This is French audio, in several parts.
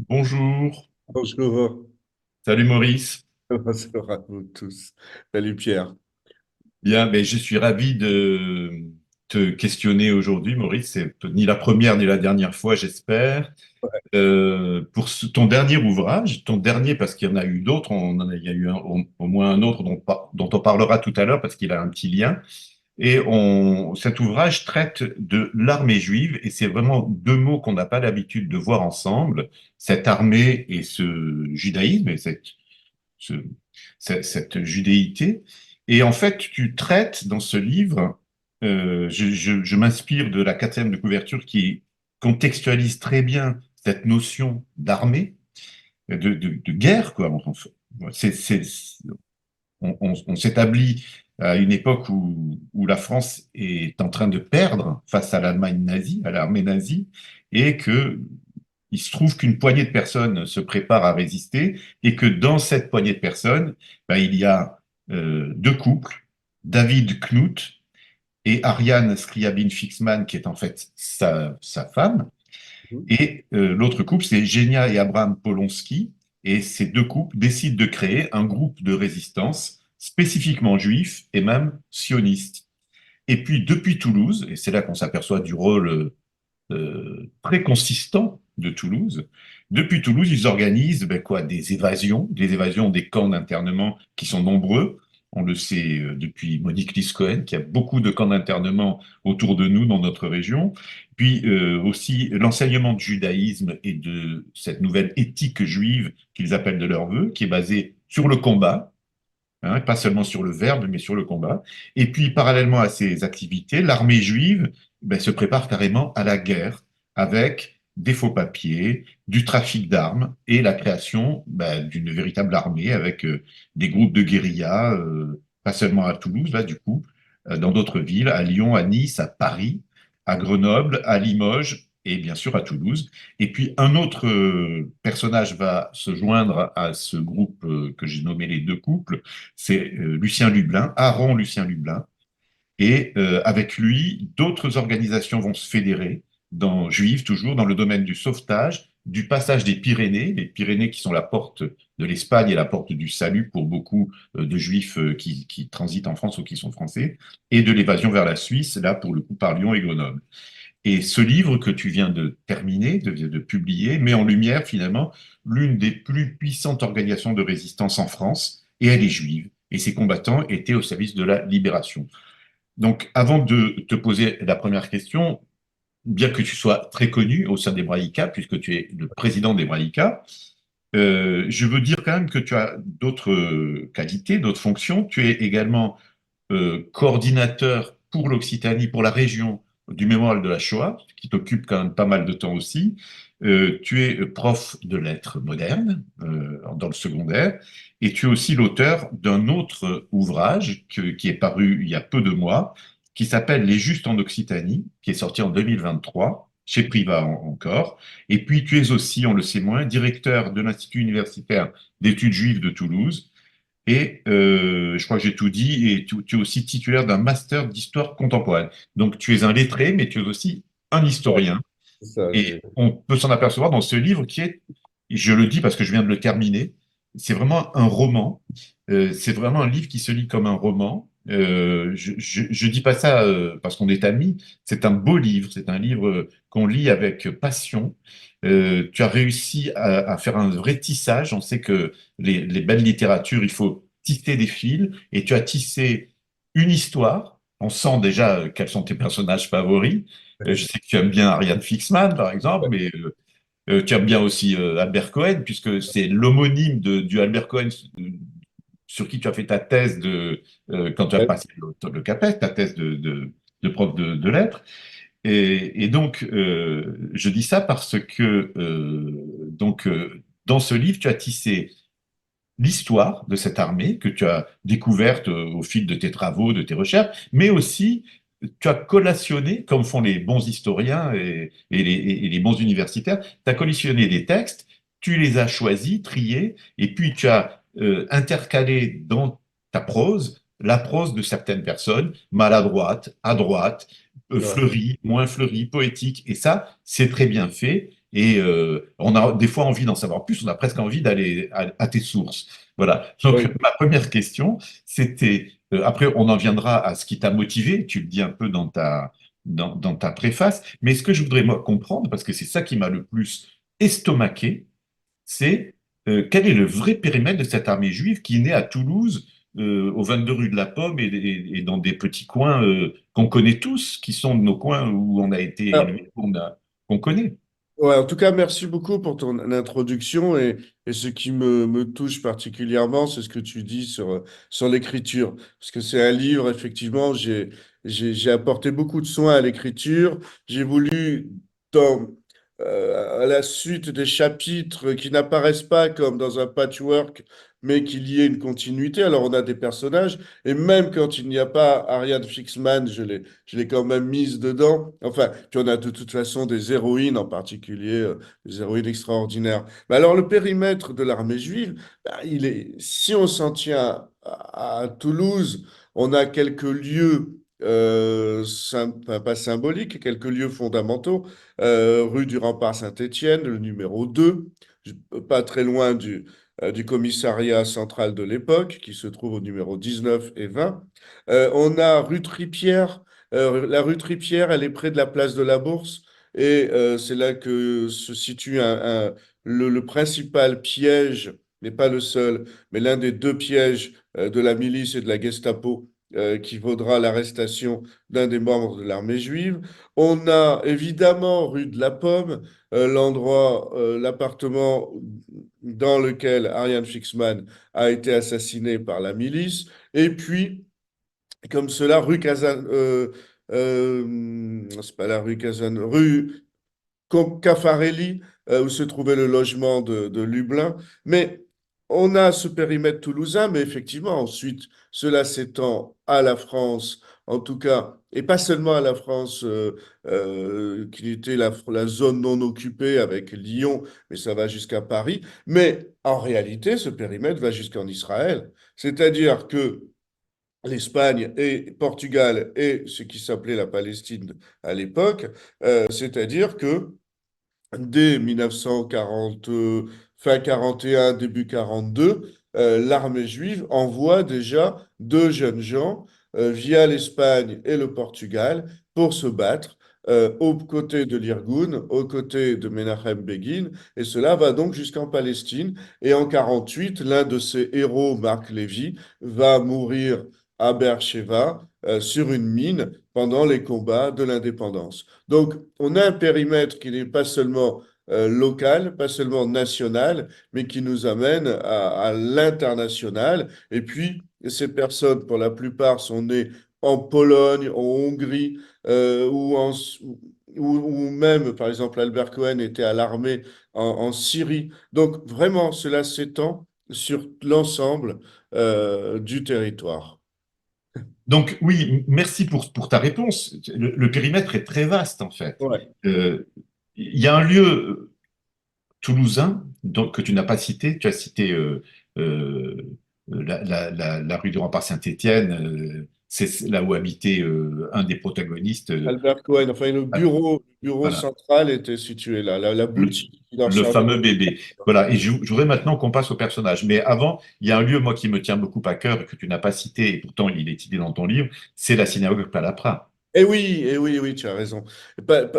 Bonjour, Bonjour, salut Maurice. bonjour à vous tous. Salut Pierre. Bien, mais je suis ravi de te questionner aujourd'hui, Maurice. C'est ni la première ni la dernière fois, j'espère. Pour ton dernier ouvrage, ton dernier parce qu'il y en a eu d'autres, il y a eu au moins un autre dont on parlera tout à l'heure parce qu'il a un petit lien. Cet ouvrage traite de l'armée juive et c'est vraiment deux mots qu'on n'a pas l'habitude de voir ensemble, cette armée et ce judaïsme et ce- cette judéité. Et en fait, tu traites dans ce livre, je m'inspire de la quatrième de couverture qui contextualise très bien cette notion d'armée, de guerre, quoi. On s'établit à une époque où la France est en train de perdre face à l'Allemagne nazie, à l'armée nazie, et que il se trouve qu'une poignée de personnes se prépare à résister et que dans cette poignée de personnes, ben, il y a deux couples, David Knut et Ariane Scriabine-Fixman, qui est en fait sa femme. Et l'autre couple, c'est Genia et Abraham Polonsky. Et ces deux couples décident de créer un groupe de résistance spécifiquement juif et même sioniste. Et puis, depuis Toulouse, et c'est là qu'on s'aperçoit du rôle très consistant de Toulouse. Depuis Toulouse, ils organisent ben quoi, des évasions des camps d'internement qui sont nombreux. On le sait depuis Monique Liscoen, qui a beaucoup de camps d'internement autour de nous dans notre région. Puis aussi l'enseignement du judaïsme et de cette nouvelle éthique juive qu'ils appellent de leur vœu, qui est basée sur le combat, hein, pas seulement sur le verbe, mais sur le combat. Et puis, parallèlement à ces activités, l'armée juive ben, se prépare carrément à la guerre avec des faux papiers, du trafic d'armes et la création ben, d'une véritable armée avec des groupes de guérilla, pas seulement à Toulouse, là, du coup, dans d'autres villes, à Lyon, à Nice, à Paris, à Grenoble, à Limoges et bien sûr à Toulouse. Et puis un autre personnage va se joindre à ce groupe que j'ai nommé les deux couples, c'est Lucien Lublin, Aaron Lucien Lublin. Et avec lui, d'autres organisations vont se fédérer, juives toujours, dans le domaine du sauvetage, du passage des Pyrénées, les Pyrénées qui sont la porte de l'Espagne et la porte du salut pour beaucoup de juifs qui transitent en France ou qui sont français, et de l'évasion vers la Suisse, là pour le coup par Lyon et Grenoble. Et ce livre que tu viens de terminer, de publier, met en lumière finalement l'une des plus puissantes organisations de résistance en France, et elle est juive. Et ses combattants étaient au service de la libération. Donc, avant de te poser la première question, bien que tu sois très connu au sein d'Hebraïca, puisque tu es le président d'Hebraïca, je veux dire quand même que tu as d'autres qualités, d'autres fonctions. Tu es également coordinateur pour l'Occitanie, pour la région du mémorial de la Shoah, qui t'occupe quand même pas mal de temps aussi. Tu es prof de lettres modernes dans le secondaire et tu es aussi l'auteur d'un autre ouvrage qui est paru il y a peu de mois, qui s'appelle Les Justes en Occitanie, qui est sorti en 2023 chez Priva encore. Et puis tu es aussi, on le sait moins, directeur de l'Institut universitaire d'études juives de Toulouse et je crois que j'ai tout dit, et tu es aussi titulaire d'un master d'histoire contemporaine. Donc tu es un lettré, mais tu es aussi un Ouais, historien. c'est ça, Et on peut s'en apercevoir dans ce livre qui est, je le dis parce que je viens de le terminer, c'est vraiment un roman. C'est vraiment un livre qui se lit comme un roman. Je dis pas ça parce qu'on est amis. C'est un beau livre. C'est un livre qu'on lit avec passion. Tu as réussi à faire un vrai tissage. On sait que les belles littératures, il faut tisser des fils. Et tu as tissé une histoire. On sent déjà quels sont tes personnages favoris. Je sais que tu aimes bien Ariane Fixman, par exemple, mais tu aimes bien aussi Albert Cohen, puisque c'est l'homonyme du Albert Cohen sur qui tu as fait ta thèse quand tu as ouais. passé le CAPES, ta thèse de prof de lettres. Et donc, je dis ça parce que dans ce livre, tu as tissé l'histoire de cette armée que tu as découverte au fil de tes travaux, de tes recherches, mais aussi tu as collationné, comme font les bons historiens et les bons universitaires, tu as collationné des textes, tu les as choisis, triés, et puis tu as intercalé dans ta prose la prose de certaines personnes, maladroite, à droite, Ouais. fleurie, moins fleurie, poétique, et ça, c'est très bien fait. Et on a des fois envie d'en savoir plus, on a presque envie d'aller à tes sources. Voilà. Donc, Oui. ma première question, c'était, après, on en viendra à ce qui t'a motivé, tu le dis un peu dans ta préface, mais ce que je voudrais moi comprendre, parce que c'est ça qui m'a le plus estomaqué, c'est quel est le vrai périmètre de cette armée juive qui naît à Toulouse, au 22 rue de la Pomme et dans des petits coins qu'on connaît tous, qui sont nos coins où on a été Alors, élevé, qu'on connaît. ouais, en tout cas, merci beaucoup pour ton introduction et ce qui me touche particulièrement, c'est ce que tu dis sur l'écriture. Parce que c'est un livre, effectivement, j'ai apporté beaucoup de soin à l'écriture. J'ai voulu, dans, à la suite des chapitres qui n'apparaissent pas comme dans un patchwork, mais qu'il y ait une continuité. Alors, on a des personnages, et même quand il n'y a pas Ariane Fixman, je l'ai quand même mise dedans. Enfin, puis on a de toute façon des héroïnes en particulier, des héroïnes extraordinaires. Mais alors, le périmètre de l'armée juive, ben, si on s'en tient à Toulouse, on a quelques lieux, enfin, pas symboliques, quelques lieux fondamentaux. Rue du Rempart Saint-Étienne, le numéro 2, pas très loin du commissariat central de l'époque, qui se trouve au numéro 19 et 20. On a rue Tripière. La rue Tripière, elle est près de la place de la Bourse et c'est là que se situe le principal piège, mais pas le seul, mais l'un des deux pièges de la milice et de la Gestapo qui vaudra l'arrestation d'un des membres de l'armée juive. On a évidemment rue de la Pomme, l'endroit, l'appartement dans lequel Ariane Fixman a été assassiné par la milice. Et puis, comme cela, rue Kazan, c'est pas la rue Kazan, rue Caffarelli, où se trouvait le logement de Lublin. Mais on a ce périmètre toulousain, mais effectivement, ensuite, cela s'étend à la France, en tout cas, et pas seulement à la France, qui était la zone non occupée avec Lyon, mais ça va jusqu'à Paris. Mais en réalité, ce périmètre va jusqu'en Israël. C'est-à-dire que l'Espagne et Portugal et ce qui s'appelait la Palestine à l'époque, c'est-à-dire que dès 1940, fin 41, début 42, l'armée juive envoie déjà deux jeunes gens via l'Espagne et le Portugal pour se battre aux côtés de l'Irgun, aux côtés de Menachem Begin, et cela va donc jusqu'en Palestine. Et en 48, l'un de ces héros, Marc Lévy, va mourir à Beersheba sur une mine pendant les combats de l'indépendance. Donc, on a un périmètre qui n'est pas seulement local, pas seulement national, mais qui nous amène à l'international. Et puis, ces personnes, pour la plupart, sont nées en Pologne, en Hongrie, ou même, par exemple, Albert Cohen était à l'armée en Syrie. Donc, vraiment, cela s'étend sur l'ensemble du territoire. Donc oui, merci pour ta réponse. Le périmètre est très vaste en fait. Ouais. Il y a un lieu toulousain donc, que tu n'as pas cité. Tu as cité la rue du Rempart Saint-Étienne. C'est là où habitait un des protagonistes. Albert Cohen, enfin, le bureau Voilà. central était situé là, la le, boutique qui leur le servait. fameux bébé. Voilà, et je voudrais maintenant qu'on passe au personnage. Mais avant, il y a un lieu, moi, qui me tient beaucoup à cœur et que tu n'as pas cité, et pourtant il est cité dans ton livre, c'est la synagogue Palapra. Eh oui, oui, tu as raison.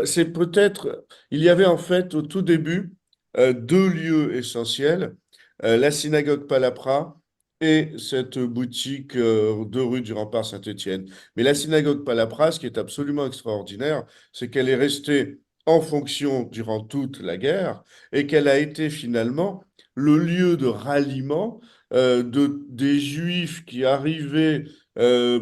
C'est peut-être, il y avait en fait au tout début deux lieux essentiels, la synagogue Palapra et cette boutique de rue du Rempart Saint-Étienne. Mais la synagogue Palapra, ce qui est absolument extraordinaire, c'est qu'elle est restée en fonction durant toute la guerre et qu'elle a été finalement le lieu de ralliement des Juifs qui arrivaient euh,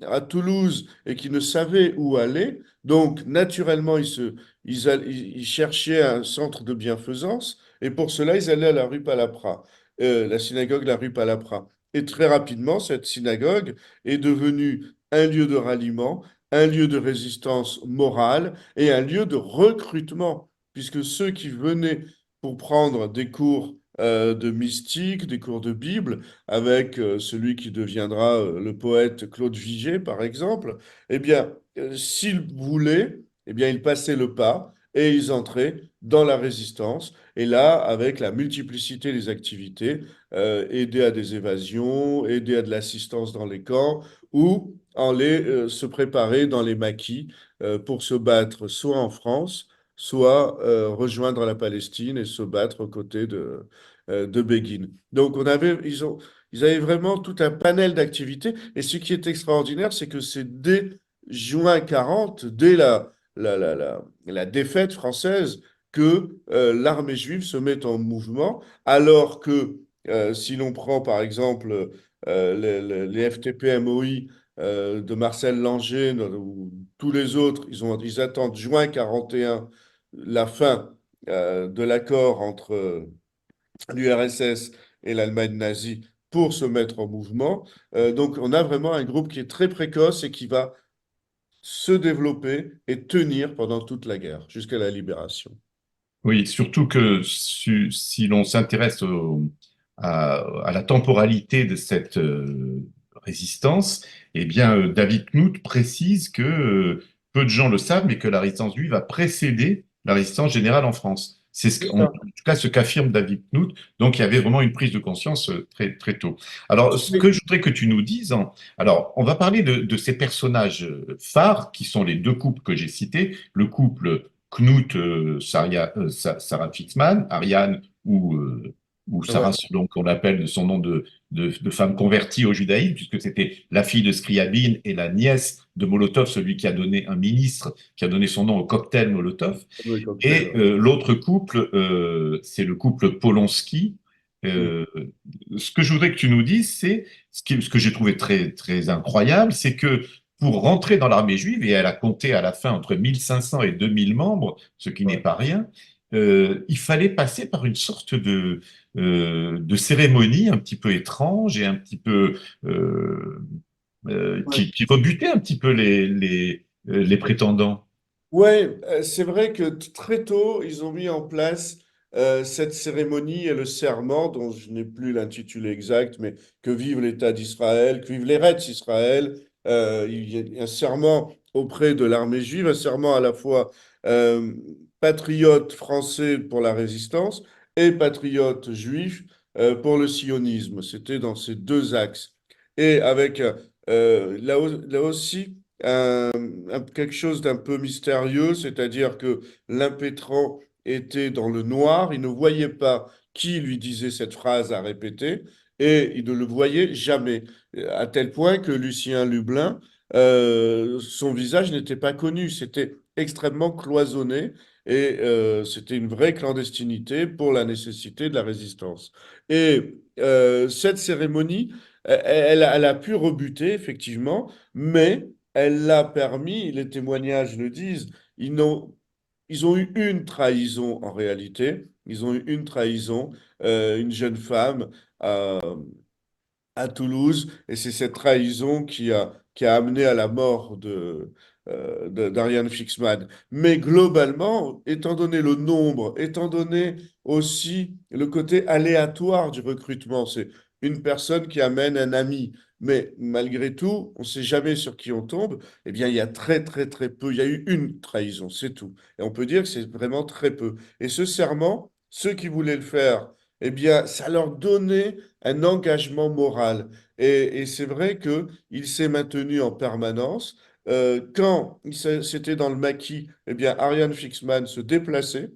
à Toulouse et qui ne savaient où aller. Donc, naturellement, ils cherchaient un centre de bienfaisance et pour cela, ils allaient à la rue Palapra, la synagogue de la rue Palapra. Et très rapidement, cette synagogue est devenue un lieu de ralliement, un lieu de résistance morale et un lieu de recrutement, puisque ceux qui venaient pour prendre des cours de mystique, des cours de Bible, avec celui qui deviendra le poète Claude Vigée, par exemple, eh bien, s'il voulait, eh bien, il passait le pas et ils entraient dans la résistance. Et là, avec la multiplicité des activités, aider à des évasions, aider à de l'assistance dans les camps, ou se préparer dans les maquis pour se battre soit en France, soit rejoindre la Palestine et se battre aux côtés de Begin. Donc ils avaient vraiment tout un panel d'activités. Et ce qui est extraordinaire, c'est que c'est dès juin 40, dès la défaite française, que l'armée juive se met en mouvement, alors que si l'on prend par exemple les FTP-MOI de Marcel Langer ou tous les autres, ils attendent juin 41, la fin de l'accord entre l'URSS et l'Allemagne nazie pour se mettre en mouvement. Donc on a vraiment un groupe qui est très précoce et qui va se développer et tenir pendant toute la guerre, jusqu'à la libération. Oui, surtout que si l'on s'intéresse à la temporalité de cette résistance, eh bien, David Knut précise que peu de gens le savent, mais que la résistance juive a précédé la résistance générale en France. C'est En ça. tout cas ce qu'affirme David Knut. Donc, il y avait vraiment une prise de conscience très, très tôt. Alors, ce que Oui, je voudrais que tu nous dises, alors, on va parler de ces personnages phares qui sont les deux couples que j'ai cités, le couple Knut, Sarah Fixman, Ariane ou Sarah, ouais, donc on l'appelle de son nom de femme convertie au judaïsme, puisque c'était la fille de Scriabine et la nièce de Molotov, celui qui a donné un ministre, qui a donné son nom au cocktail Molotov. le cocktail. Et l'autre couple, c'est le couple Polonsky. Ouais. Euh, Ce que je voudrais que tu nous dises, c'est ce que j'ai trouvé très, très incroyable, c'est que pour rentrer dans l'armée juive, et elle a compté à la fin entre 1500 et 2000 membres, ce qui n'est Ouais. pas rien, il fallait passer par une sorte de cérémonie un petit peu étrange et un petit peu Ouais. qui rebutait un petit peu les prétendants. Ouais, c'est vrai que très tôt, ils ont mis en place cette cérémonie et le serment, dont je n'ai plus l'intitulé exact, mais que vive l'État d'Israël, que vive l'Eretz Israël. Il y a un serment auprès de l'armée juive, un serment à la fois euh, patriote français pour la résistance et patriote juif pour le sionisme. C'était dans ces deux axes. Et avec là aussi quelque chose d'un peu mystérieux, c'est-à-dire que l'impétrant était dans le noir, il ne voyait pas qui lui disait cette phrase à répéter, et il ne le voyait jamais, à tel point que Lucien Lublin, son visage n'était pas connu, c'était extrêmement cloisonné, et c'était une vraie clandestinité pour la nécessité de la résistance. Et cette cérémonie, elle a pu rebuter, effectivement, mais elle l'a permis, les témoignages le disent, ils ont eu une trahison en réalité. Ils ont eu une trahison, une jeune femme à Toulouse, et c'est cette trahison qui a amené à la mort d'Ariane Fixman. Mais globalement, étant donné le nombre, étant donné aussi le côté aléatoire du recrutement, c'est une personne qui amène un ami. Mais malgré tout, on ne sait jamais sur qui on tombe. Eh bien, il y a très, très, très peu. Il y a eu une trahison, c'est tout. Et on peut dire que c'est vraiment très peu. Et ce serment, ceux qui voulaient le faire, eh bien, ça leur donnait un engagement moral. Et c'est vrai qu'il s'est maintenu en permanence. Quand c'était dans le maquis, eh bien, Ariane Fixman se déplaçait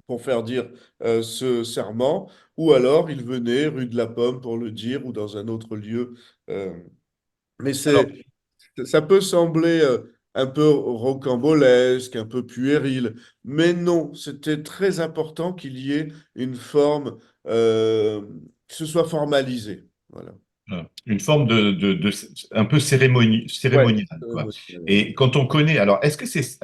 pour faire dire ce serment, ou alors il venait rue de la Pomme pour le dire, ou dans un autre lieu. Euh, mais Alors, ça peut sembler un peu rocambolesque, un peu puéril, mais non, c'était très important qu'il y ait une forme, que ce soit formalisé. Voilà. une forme un peu Ouais. cérémoniale, quoi. Et quand on connaît, alors, est-ce que c'est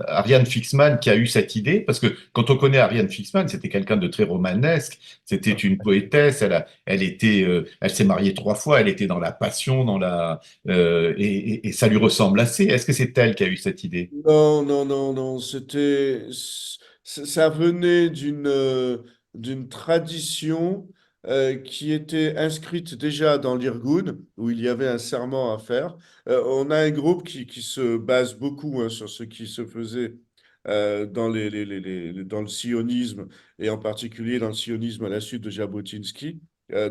Ariane Fixman qui a eu cette idée? Parce que quand on connaît Ariane Fixman, c'était quelqu'un de très romanesque, c'était une poétesse, elle s'est mariée 3 fois, elle était dans la passion, et ça lui ressemble assez. Est-ce que c'est elle qui a eu cette idée? Non, non, non, non, ça venait d'une tradition qui était inscrite déjà dans l'Irgun, où il y avait un serment à faire. On a un groupe qui se base beaucoup hein, sur ce qui se faisait dans le sionisme, et en particulier dans le sionisme à la suite de Jabotinsky,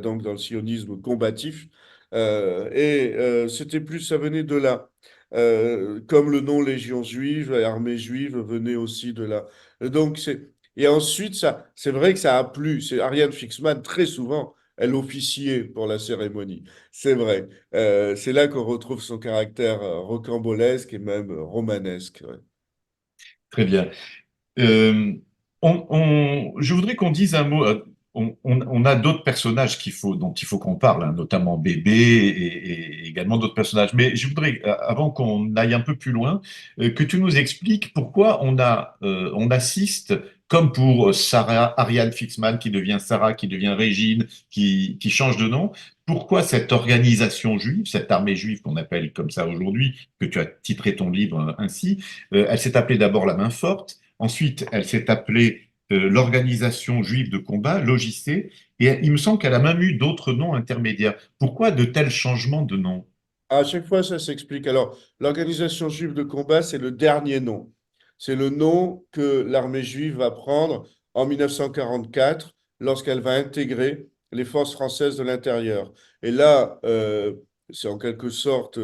donc dans le sionisme combatif. C'était plus, ça venait de là. Comme le nom Légion juive, armée juive venait aussi de là. Donc, et ensuite, c'est vrai que ça a plu. C'est Ariane Fixman, très souvent, elle officiait pour la cérémonie. C'est vrai. C'est là qu'on retrouve son caractère rocambolesque et même romanesque. Ouais. Très bien. Euh, je voudrais qu'on dise un mot. On a d'autres personnages dont il faut qu'on parle, hein, notamment Bébé et également d'autres personnages. Mais je voudrais, avant qu'on aille un peu plus loin, que tu nous expliques pourquoi on assiste, comme pour Sarah, Ariane Fixman qui devient Sarah, qui devient Régine, qui change de nom, pourquoi cette organisation juive, cette armée juive qu'on appelle comme ça aujourd'hui, que tu as titré ton livre ainsi, elle s'est appelée d'abord la Main Forte. Ensuite, elle s'est appelée l'Organisation juive de combat, l'OJC, et il me semble qu'elle a même eu d'autres noms intermédiaires. Pourquoi de tels changements de nom? À chaque fois, ça s'explique. Alors, l'organisation juive de combat, c'est le dernier nom. C'est le nom que l'armée juive va prendre en 1944 lorsqu'elle va intégrer les forces françaises de l'intérieur. Et là, c'est en quelque sorte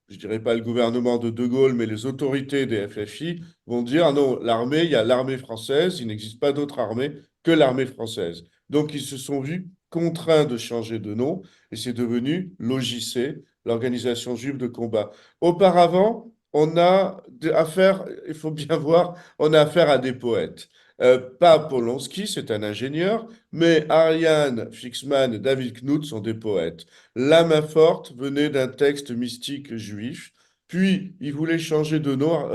je dirais pas le gouvernement de De Gaulle, mais les autorités des FFI vont dire, ah non, l'armée, il y a l'armée française, il n'existe pas d'autre armée que l'armée française. Donc, ils se sont vus contraints de changer de nom et c'est devenu l'OJC, l'Organisation juive de combat. Auparavant, on a affaire, il faut bien voir, on a affaire à des poètes. Pas Polonsky, c'est un ingénieur, mais Ariane Fixman et David Knut sont des poètes. La main forte venait d'un texte mystique juif. Puis, il voulait changer de nom.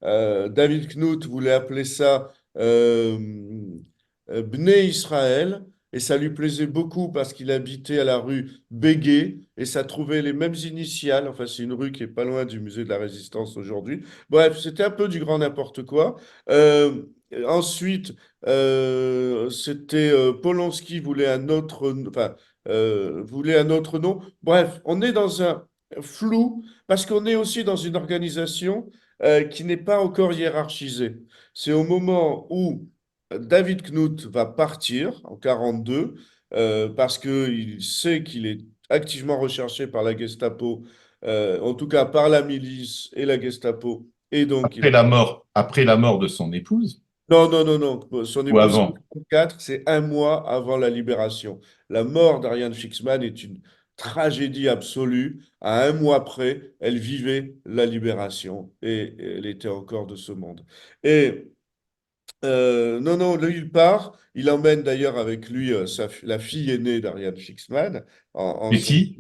David Knut voulait appeler ça Bnei Israël. Et ça lui plaisait beaucoup parce qu'il habitait à la rue Béguet et ça trouvait les mêmes initiales. Enfin, c'est une rue qui est pas loin du musée de la Résistance aujourd'hui. Bref, c'était un peu du grand n'importe quoi. Ensuite, c'était Polonsky voulait un autre, enfin, voulait un autre nom. Bref, on est dans un flou parce qu'on est aussi dans une organisation qui n'est pas encore hiérarchisée. C'est au moment où David Knut va partir en 42 parce qu'il sait qu'il est activement recherché par la Gestapo, en tout cas par la milice et la Gestapo, et donc il va. Après la mort de son épouse, Non, non, non, non. Son ou épouse avant? 4, c'est un mois avant la libération. La mort d'Ariane Fixman est une tragédie absolue. À un mois près, elle vivait la libération et elle était encore de ce monde. Et non, non, là, il part. Il emmène d'ailleurs avec lui la fille aînée d'Ariane Fixman enceinte. Betty?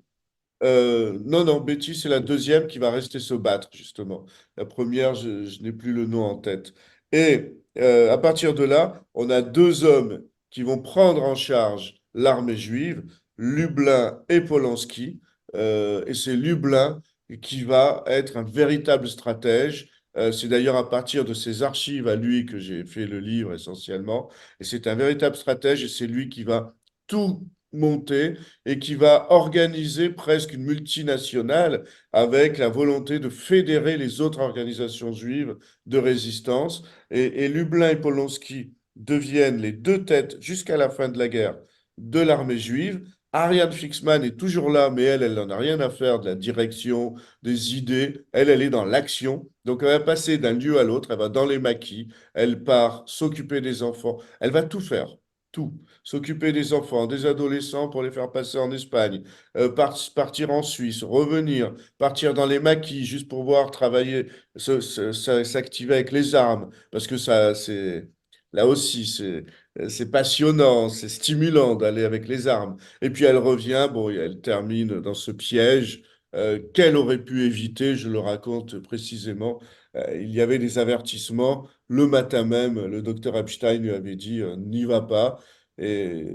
Non, non, Betty, c'est la deuxième qui va rester se battre, justement. La première, je n'ai plus le nom en tête. Et à partir de là, on a deux hommes qui vont prendre en charge l'armée juive, Lublin et Polanski. Et c'est Lublin qui va être un véritable stratège. C'est d'ailleurs à partir de ses archives à lui que j'ai fait le livre essentiellement. Et c'est un véritable stratège et c'est lui qui va tout monter et qui va organiser presque une multinationale avec la volonté de fédérer les autres organisations juives de résistance. Et Lublin et Polonsky deviennent les deux têtes jusqu'à la fin de la guerre de l'armée juive. Ariane Fixman est toujours là, mais elle n'en a rien à faire de la direction, des idées. Elle est dans l'action. Donc, elle va passer d'un lieu à l'autre. Elle va dans les maquis. Elle part s'occuper des enfants. Elle va tout faire. Tout s'occuper des enfants, des adolescents pour les faire passer en Espagne, partir en Suisse, revenir, partir dans les maquis juste pour voir travailler, s'activer avec les armes, parce que ça, c'est là aussi, c'est passionnant, c'est stimulant d'aller avec les armes. Et puis elle revient, bon, et elle termine dans ce piège qu'elle aurait pu éviter, je le raconte précisément. Il y avait des avertissements. Le matin même, le docteur Epstein lui avait dit n'y va pas. Et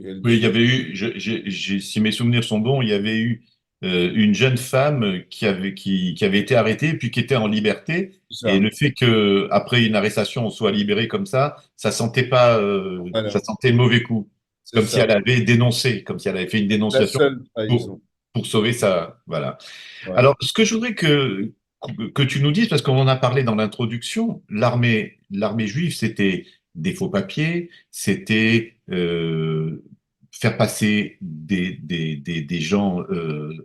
elle Oui, il y dit, avait eu, si mes souvenirs sont bons, il y avait eu une jeune femme qui avait été arrêtée et puis qui était en liberté. Et ça, le fait que après une arrestation, on soit libéré comme ça sentait pas, ça voilà, sentait le mauvais coup. C'est c'est comme si ça. elle avait dénoncé, comme si elle avait fait une La dénonciation seule pour, trahison. pour sauver sa, voilà. Ouais. Alors, ce que je voudrais que tu nous dises, parce qu'on en a parlé dans l'introduction, l'armée juive, c'était des faux papiers, c'était faire passer des gens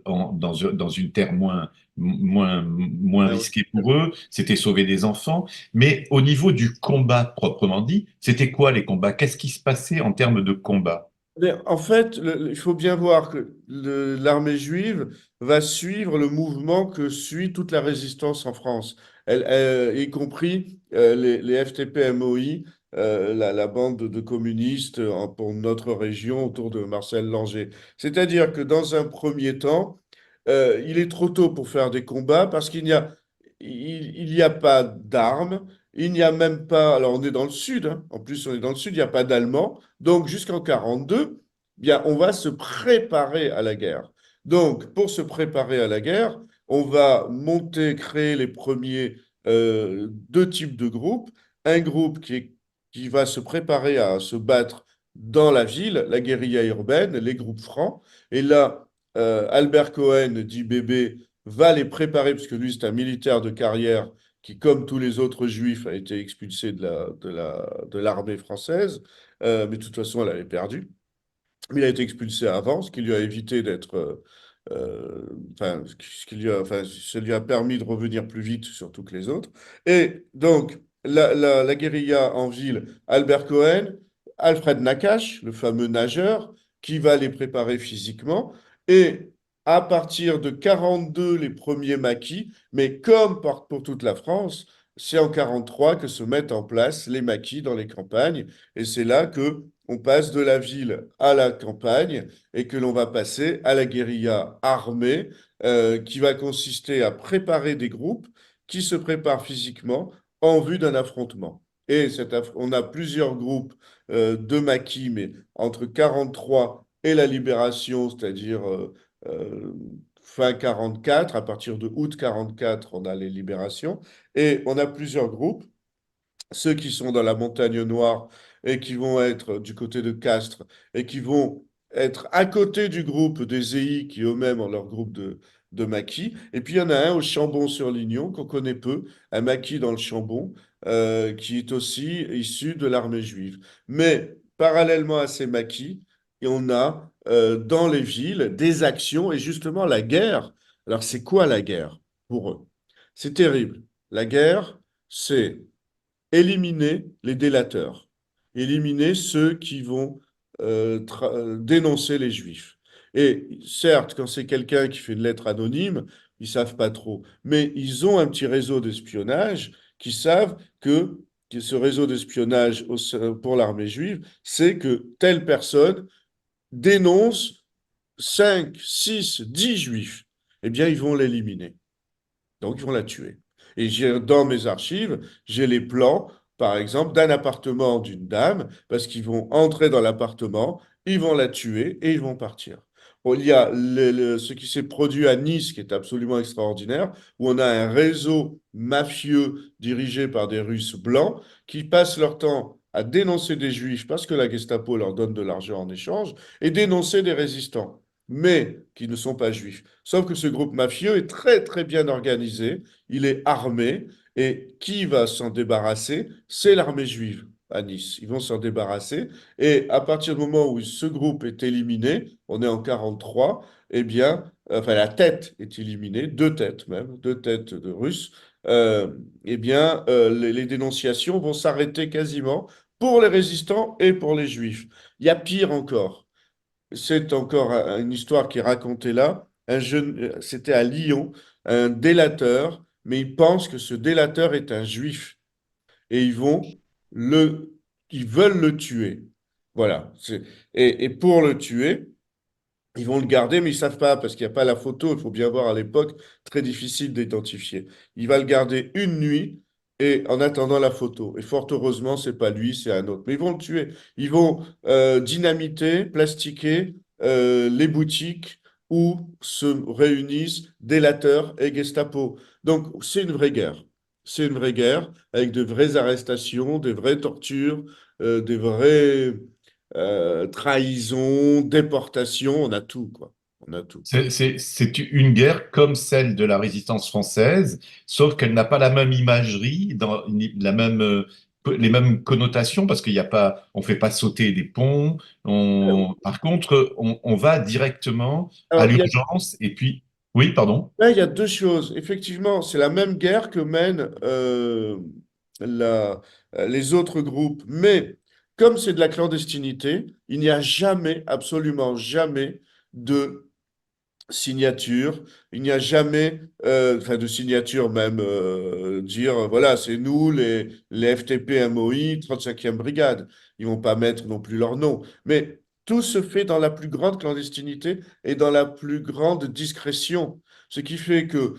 dans une terre moins Ah oui. risquée pour eux, c'était sauver des enfants. Mais au niveau du combat proprement dit, c'était quoi les combats? Qu'est-ce qui se passait en termes de combat? Mais en fait, il faut bien voir que l'armée juive va suivre le mouvement que suit toute la résistance en France, y compris les FTP-MOI, la bande de communistes pour notre région autour de Marcel Langer. C'est-à-dire que dans un premier temps, il est trop tôt pour faire des combats parce il n'y a pas d'armes, il n'y a même pas, alors on est dans le sud, hein, en plus on est dans le sud, il n'y a pas d'Allemands. Donc, jusqu'en 42, bien, on va se préparer à la guerre. Donc, pour se préparer à la guerre, on va monter, créer les premiers deux types de groupes. Un groupe qui va se préparer à se battre dans la ville, la guérilla urbaine, les groupes francs. Et là, Albert Cohen, dit Bébé, va les préparer, parce que lui, c'est un militaire de carrière qui, comme tous les autres juifs, a été expulsé de l'armée française. Mais de toute façon, elle avait perdu. Mais il a été expulsé avant, ce qui lui a évité d'être. Enfin, ce qui lui a, enfin, ça lui a permis de revenir plus vite, surtout que les autres. Et donc, la guérilla en ville, Albert Cohen, Alfred Nakache, le fameux nageur, qui va les préparer physiquement. Et à partir de 42, les premiers maquis, mais comme pour toute la France, c'est en 43 que se mettent en place les maquis dans les campagnes. Et c'est là que on passe de la ville à la campagne et que l'on va passer à la guérilla armée qui va consister à préparer des groupes qui se préparent physiquement en vue d'un affrontement. Et on a plusieurs groupes de maquis, mais entre 43 et la libération, c'est-à-dire euh, fin 44, à partir de août 44, on a les libérations, et on a plusieurs groupes ceux qui sont dans la montagne noire et qui vont être du côté de Castres et qui vont être à côté du groupe des EI qui eux-mêmes ont leur groupe de maquis. Et puis il y en a un au Chambon-sur-Lignon qu'on connaît peu, un maquis dans le Chambon, qui est aussi issu de l'armée juive. Mais parallèlement à ces maquis, on a dans les villes des actions et justement la guerre. Alors c'est quoi la guerre pour eux? C'est terrible. La guerre, c'est éliminer les délateurs, éliminer ceux qui vont dénoncer les Juifs. Et certes, quand c'est quelqu'un qui fait une lettre anonyme, ils savent pas trop, mais ils ont un petit réseau d'espionnage qui savent que ce réseau d'espionnage pour l'armée juive, c'est que telle personne dénonce 5, 6, 10 juifs. Eh bien, ils vont l'éliminer. Donc, ils vont la tuer. Et dans mes archives, j'ai les plans, par exemple, d'un appartement d'une dame, parce qu'ils vont entrer dans l'appartement, ils vont la tuer et ils vont partir. Bon, il y a ce qui s'est produit à Nice, qui est absolument extraordinaire, où on a un réseau mafieux dirigé par des Russes blancs qui passent leur temps à dénoncer des Juifs parce que la Gestapo leur donne de l'argent en échange et dénoncer des résistants, mais qui ne sont pas juifs. Sauf que ce groupe mafieux est très très bien organisé, il est armé, et qui va s'en débarrasser? C'est l'armée juive à Nice. Ils vont s'en débarrasser, et à partir du moment où ce groupe est éliminé, on est en 43, eh bien, enfin la tête est éliminée, deux têtes même, deux têtes de Russes, eh bien, les dénonciations vont s'arrêter quasiment pour les résistants et pour les juifs. Il y a pire encore. C'est encore une histoire qui est racontée là. Un jeune, c'était à Lyon, un délateur, mais ils pensent que ce délateur est un juif et le, ils veulent le tuer. Voilà. Et pour le tuer, ils vont le garder, mais ils savent pas parce qu'il n'y a pas la photo. Il faut bien voir à l'époque, très difficile d'identifier. Il va le garder une nuit et en attendant la photo. Et fort heureusement, c'est pas lui, c'est un autre. Mais ils vont le tuer. Ils vont dynamiter, plastiquer les boutiques où se réunissent délateurs et Gestapo. Donc c'est une vraie guerre. C'est une vraie guerre avec de vraies arrestations, des vraies tortures, des vraies trahison, déportation, on a tout, quoi. On a tout. C'est une guerre comme celle de la résistance française, sauf qu'elle n'a pas la même imagerie, les mêmes connotations, parce qu'il y a pas, on fait pas sauter des ponts. Par contre, on va directement à Alors, l'urgence. Et puis, oui, pardon. là, il y a deux choses. Effectivement, c'est la même guerre que mènent la- les autres groupes. Mais comme c'est de la clandestinité, il n'y a jamais, absolument jamais, de signature. Il n'y a jamais, enfin de signature même, dire, voilà, c'est nous, les FTP MOI, 35e brigade. Ils vont pas mettre non plus leur nom. Mais tout se fait dans la plus grande clandestinité et dans la plus grande discrétion. Ce qui fait que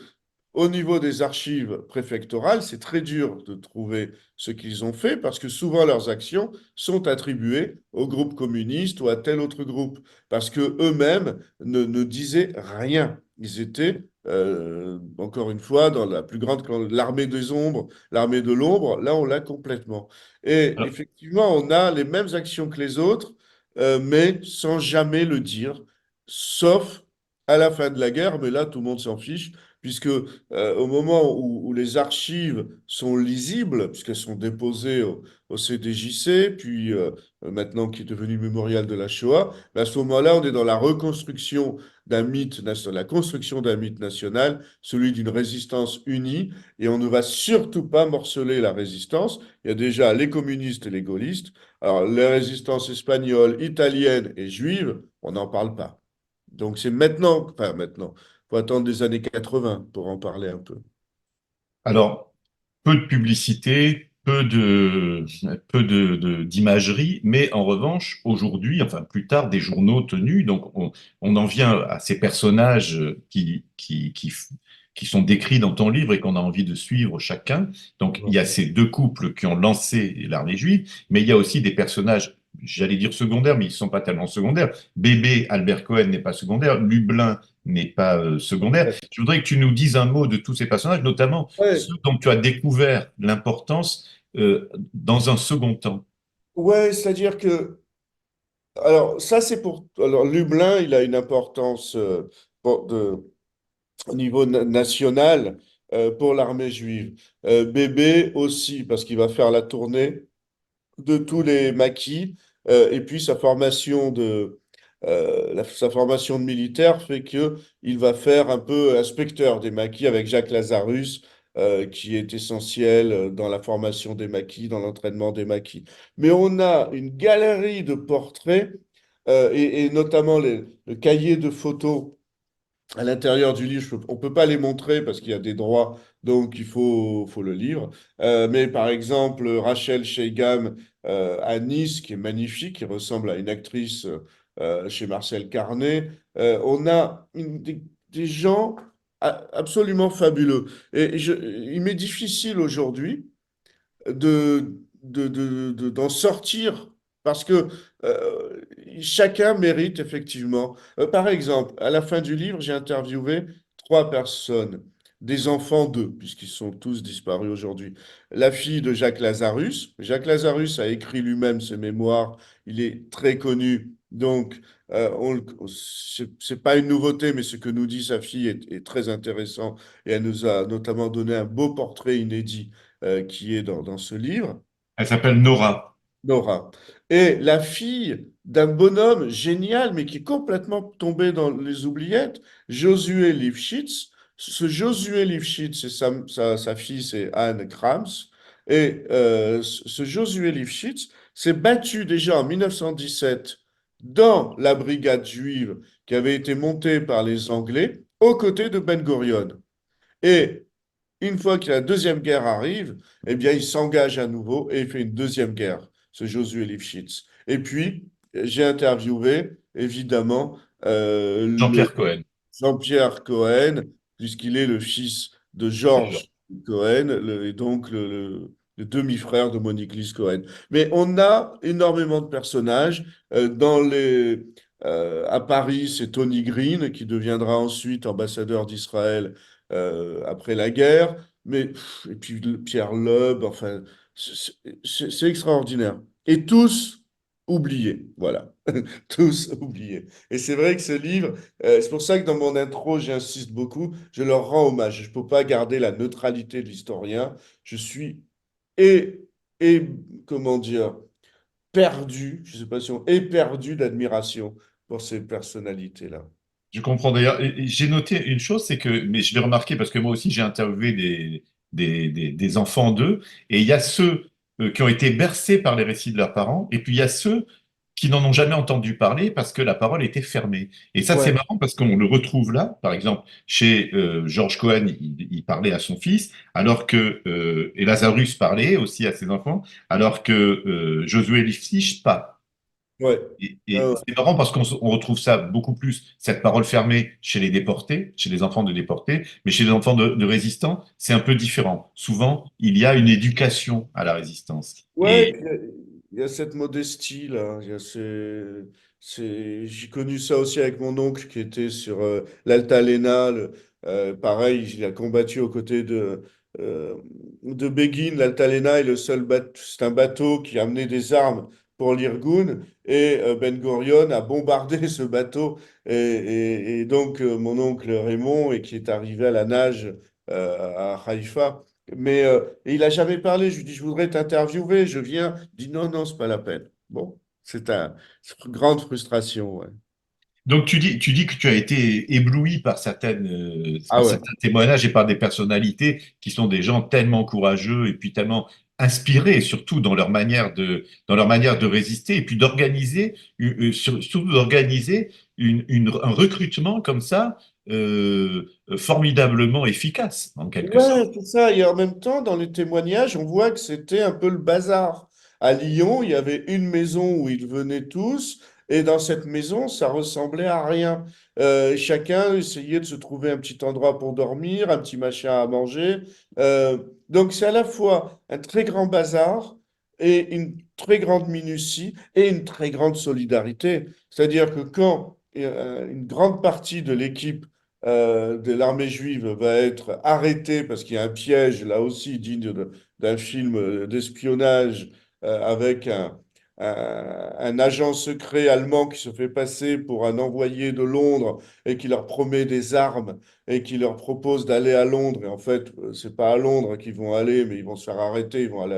au niveau des archives préfectorales, c'est très dur de trouver ce qu'ils ont fait parce que souvent leurs actions sont attribuées au groupe communiste ou à tel autre groupe parce que eux-mêmes ne disaient rien. Ils étaient, encore une fois, dans la plus grande, l'armée des ombres, l'armée de l'ombre, là on l'a complètement. Et effectivement, on a les mêmes actions que les autres, mais sans jamais le dire, sauf à la fin de la guerre, mais là tout le monde s'en fiche puisque au moment où les archives sont lisibles, puisqu'elles sont déposées au CDJC, puis maintenant qui est devenu mémorial de la Shoah, ben, à ce moment-là, on est dans la reconstruction d'un mythe, la construction d'un mythe national, celui d'une résistance unie, et on ne va surtout pas morceler la résistance. Il y a déjà les communistes et les gaullistes. Alors, les résistances espagnoles, italiennes et juives, on n'en parle pas. Donc c'est maintenant, enfin maintenant, faut attendre des années 80 pour en parler un peu. Alors, peu de publicité, d'imagerie, mais en revanche, aujourd'hui, enfin plus tard, des journaux tenus, donc on en vient à ces personnages qui sont décrits dans ton livre et qu'on a envie de suivre chacun. Donc il y a ces deux couples qui ont lancé l'armée juive, mais il y a aussi des personnages, j'allais dire secondaires, mais ils ne sont pas tellement secondaires. Bébé, Albert Cohen n'est pas secondaire, Lublin n'est pas secondaire. Je voudrais que tu nous dises un mot de tous ces personnages, notamment Ouais, ceux dont tu as découvert l'importance dans un second temps. ouais, c'est-à-dire que, alors ça c'est pour, alors Lublin, il a une importance au niveau national pour l'armée juive. Bébé aussi, parce qu'il va faire la tournée de tous les maquis. Et puis sa formation de militaire fait que il va faire un peu inspecteur des maquis avec Jacques Lazarus, qui est essentiel dans la formation des maquis, dans l'entraînement des maquis. Mais on a une galerie de portraits et notamment le cahier de photos à l'intérieur du livre, on ne peut pas les montrer parce qu'il y a des droits, donc faut le lire. Mais par exemple, Rachel Shegam à Nice, qui est magnifique, qui ressemble à une actrice chez Marcel Carnet. On a des gens absolument fabuleux. Il m'est difficile aujourd'hui d'en sortir parce que euh, chacun mérite effectivement. Par exemple, à la fin du livre, j'ai interviewé trois personnes, des enfants d'eux, puisqu'ils sont tous disparus aujourd'hui. La fille de Jacques Lazarus. Jacques Lazarus a écrit lui-même ses mémoires, il est très connu. Donc, c'est pas une nouveauté, mais ce que nous dit sa fille est très intéressant et elle nous a notamment donné un beau portrait inédit qui est dans ce livre, Elle s'appelle Nora. Nora. Et la fille d'un bonhomme génial, mais qui est complètement tombé dans les oubliettes, Josué Lifshitz. Ce Josué Lifshitz, sa fille, c'est Anne Krams. Et ce Josué Lifshitz s'est battu déjà en 1917 dans la brigade juive qui avait été montée par les Anglais aux côtés de Ben Gurion. Et une fois que la Deuxième Guerre arrive, eh bien, il s'engage à nouveau et il fait une deuxième guerre, ce Josué Lifshitz. Et puis, j'ai interviewé, évidemment, le Jean-Pierre Cohen. Jean-Pierre Cohen, puisqu'il est le fils de Georges Cohen, et donc le demi-frère de Monique Lise Cohen. Mais on a énormément de personnages. À Paris, c'est Tony Green, qui deviendra ensuite ambassadeur d'Israël après la guerre. Et puis Pierre Loeb, enfin, c'est extraordinaire. Et tous oubliés. Voilà, tous oubliés. Et c'est vrai que ce livre, c'est pour ça que dans mon intro, j'insiste beaucoup, je leur rends hommage. Je ne peux pas garder la neutralité de l'historien. Je suis et, et comment dire, perdu, je ne sais pas si on est perdu d'admiration pour ces personnalités-là. Je comprends d'ailleurs. Et j'ai noté une chose, c'est que, mais je l'ai remarqué parce que moi aussi j'ai interviewé des enfants d'eux, et il y a ceux qui ont été bercés par les récits de leurs parents, et puis il y a ceux qui n'en ont jamais entendu parler parce que la parole était fermée. Et ça, c'est Ouais, marrant parce qu'on le retrouve là, par exemple, chez George Cohen, il parlait à son fils, alors que, et Lazarus parlait aussi à ses enfants, alors que Josué Lifshitz, pas. ouais. Et c'est marrant parce on retrouve ça beaucoup plus, cette parole fermée chez les déportés, chez les enfants de déportés, mais chez les enfants de résistants, c'est un peu différent. Souvent, il y a une éducation à la résistance. Ouais, Et il y a cette modestie là. J'ai connu ça aussi avec mon oncle qui était sur l'Altalena. Pareil, il a combattu aux côtés de Begin. L'Altalena est le seul bateau, c'est un bateau qui a amené des armes pour l'Irgun et Ben Gurion a bombardé ce bateau. Et donc, mon oncle Raymond, et qui est arrivé à la nage à Haïfa. Et il a jamais parlé. Je lui dis, je voudrais t'interviewer. Je viens. Il dit, non, non, c'est pas la peine. Bon, c'est une grande frustration. Ouais. donc, tu dis que tu as été ébloui Ah par ouais. certains témoignages et par des personnalités qui sont des gens tellement courageux et puis tellement inspirés, surtout dans leur manière de résister et puis d'organiser, surtout d'organiser un recrutement comme ça, formidablement efficace, en quelque sorte. Ouais, c'est ça. Et en même temps, dans les témoignages, on voit que c'était un peu le bazar. À Lyon, il y avait une maison où ils venaient tous, et dans cette maison, ça ressemblait à rien. Chacun essayait de se trouver un petit endroit pour dormir, un petit machin à manger. Euh, donc, c'est à la fois un très grand bazar et une très grande minutie et une très grande solidarité. C'est-à-dire que quand une grande partie de l'équipe de l'armée juive va être arrêté parce qu'il y a un piège, là aussi, d'un film d'espionnage avec un agent secret allemand qui se fait passer pour un envoyé de Londres et qui leur promet des armes et qui leur propose d'aller à Londres. Et en fait, c'est pas à Londres qu'ils vont aller, mais ils vont se faire arrêter. Ils vont